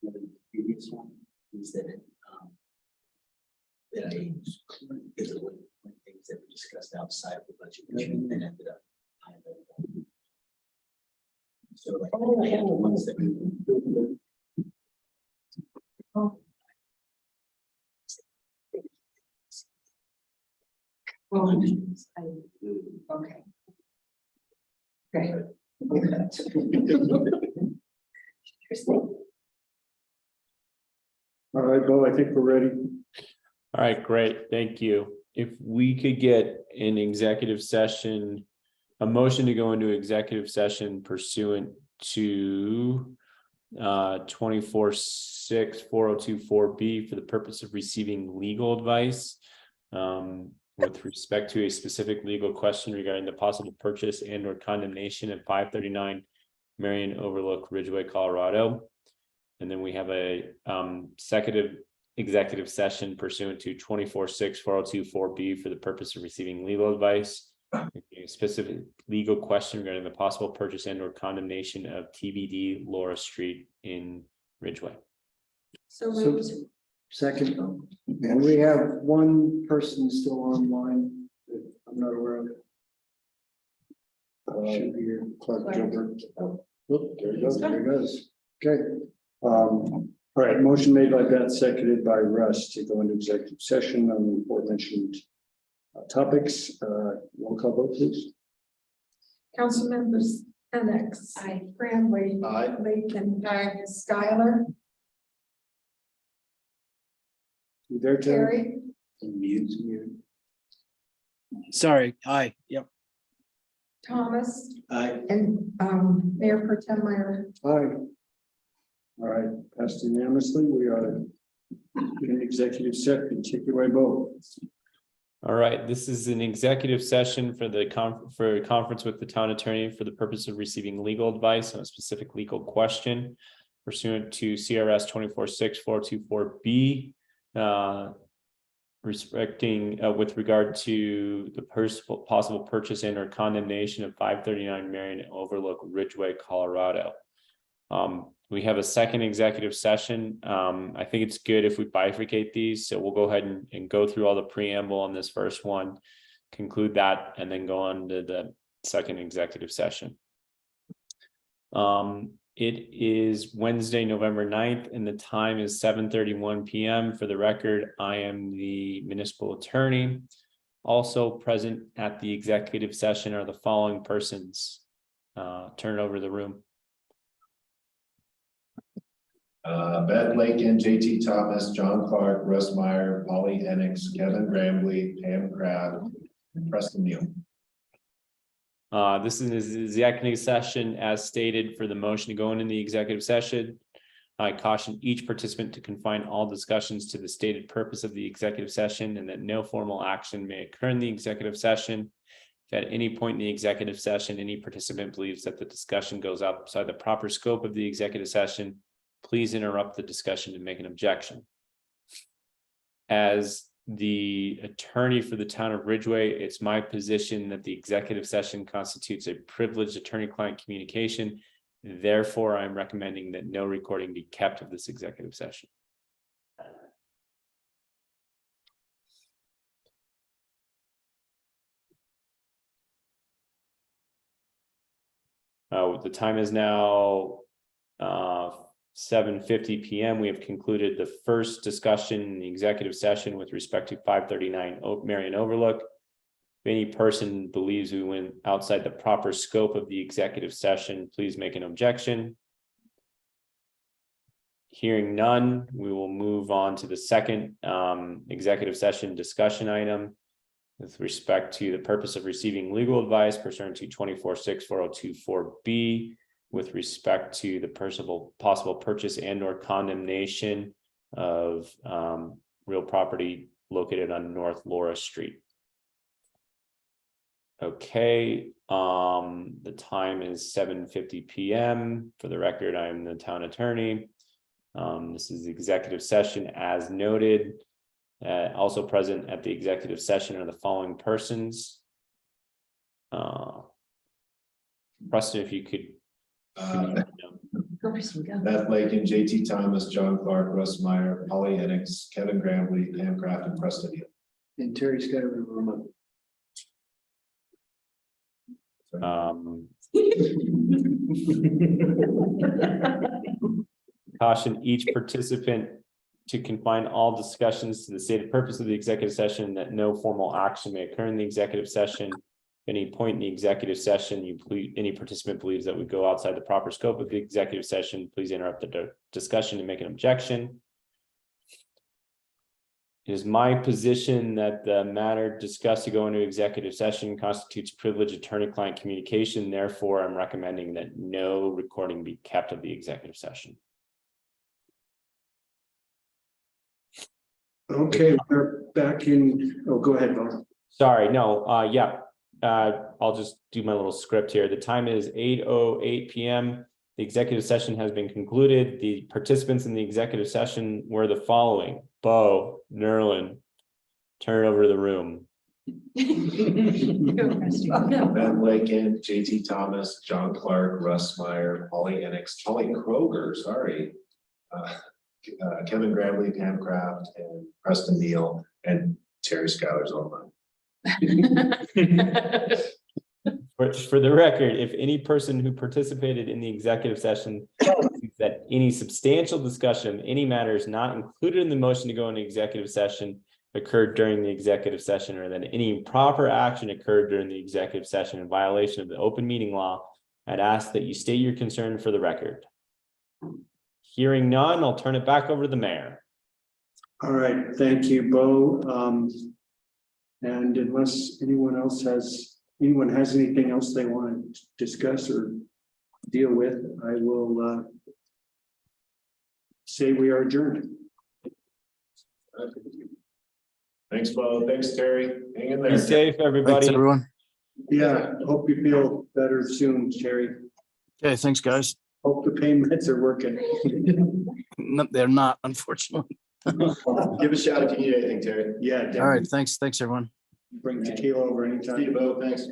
The previous one is that that I is it when things that were discussed outside of the budget and ended up. So like I had the ones that. Okay. Okay. All right, Bo, I think we're ready. All right, great. Thank you. If we could get an executive session, a motion to go into executive session pursuant to 24-6-4024B for the purpose of receiving legal advice with respect to a specific legal question regarding the possible purchase and or condemnation of 539 Marion Overlook, Ridgway, Colorado. And then we have a second executive session pursuant to 24-6-4024B for the purpose of receiving legal advice. A specific legal question regarding the possible purchase and or condemnation of TBD Laura Street in Ridgway. So moved. Second, and we have one person still online that I'm not aware of. Should be here, Clark Gilbert. Oh, there he goes, there he goes. Okay. All right, motion made by Beth, seconded by Russ to go into executive session on the aforementioned topics. Roll call vote, please. Council members, Annex. Aye. Grandway. Aye. Lakin. Aye. Skylar. You there, Terry? Terry. Mute. Sorry, aye, yep. Thomas. Aye. And Mayor Pro Tem Meyer. Aye. All right, passed unanimously. We are in executive session. Take it away, Bo. All right, this is an executive session for the conference with the town attorney for the purpose of receiving legal advice on a specific legal question pursuant to CRS 24-6-424B, respecting with regard to the possible purchase and or condemnation of 539 Marion Overlook, Ridgway, Colorado. We have a second executive session. I think it's good if we bifurcate these. So we'll go ahead and go through all the preamble on this first one, conclude that, and then go on to the second executive session. It is Wednesday, November 9th, and the time is 7:31 p.m. For the record, I am the municipal attorney. Also present at the executive session are the following persons. Turn it over to the room. Beth Lakin, JT Thomas, John Clark, Russ Meyer, Polly Enix, Kevin Grambley, Pam Crab, and Preston Neal. This is the executive session as stated for the motion to go into the executive session. I caution each participant to confine all discussions to the stated purpose of the executive session and that no formal action may occur in the executive session. If at any point in the executive session, any participant believes that the discussion goes outside the proper scope of the executive session, please interrupt the discussion to make an objection. As the attorney for the town of Ridgway, it's my position that the executive session constitutes a privileged attorney-client communication Therefore, I'm recommending that no recording be kept of this executive session. The time is now 7:50 p.m. We have concluded the first discussion in the executive session with respect to 539 Marion Overlook. If any person believes we went outside the proper scope of the executive session, please make an objection. Hearing none, we will move on to the second executive session discussion item with respect to the purpose of receiving legal advice pursuant to 24-64024B with respect to the possible purchase and or condemnation of real property located on North Laura Street. Okay, the time is 7:50 p.m. For the record, I'm the town attorney. This is the executive session as noted. Also present at the executive session are the following persons. Preston, if you could. Beth Lakin, JT Thomas, John Clark, Russ Meyer, Polly Enix, Kevin Grambley, Pam Craft, and Preston Neal. And Terry Scott over remote. Caution each participant to confine all discussions to the stated purpose of the executive session, that no formal action may occur in the executive session. At any point in the executive session, any participant believes that we go outside the proper scope of the executive session, please interrupt the discussion and make an objection. It is my position that the matter discussed to go into executive session constitutes privileged attorney-client communication. Therefore, I'm recommending that no recording be kept of the executive session. Okay, we're back in, oh, go ahead, Bob. Sorry, no, yeah. I'll just do my little script here. The time is 8:08 p.m. The executive session has been concluded. The participants in the executive session were the following: Bo, Nerlin. Turn it over to the room. Beth Lakin, JT Thomas, John Clark, Russ Meyer, Polly Enix, Polly Kroger, sorry. Kevin Grambley, Pam Craft, and Preston Neal, and Terry Schuyler's online. For the record, if any person who participated in the executive session that any substantial discussion of any matters not included in the motion to go into executive session occurred during the executive session, or that any proper action occurred during the executive session in violation of the open meeting law, I'd ask that you state your concern for the record. Hearing none, I'll turn it back over to the mayor. All right, thank you, Bo. And unless anyone has anything else they want to discuss or deal with, I will say we are adjourned. Thanks, Bo. Thanks, Terry. Hang in there. Be safe, everybody. Thanks, everyone. Yeah, hope you feel better soon, Terry. Okay, thanks, guys. Hope the pain meds are working. No, they're not, unfortunately. Give a shout if you need anything, Terry. Yeah, All right, thanks, everyone. Bring tequila over anytime. See you, Bo. Thanks.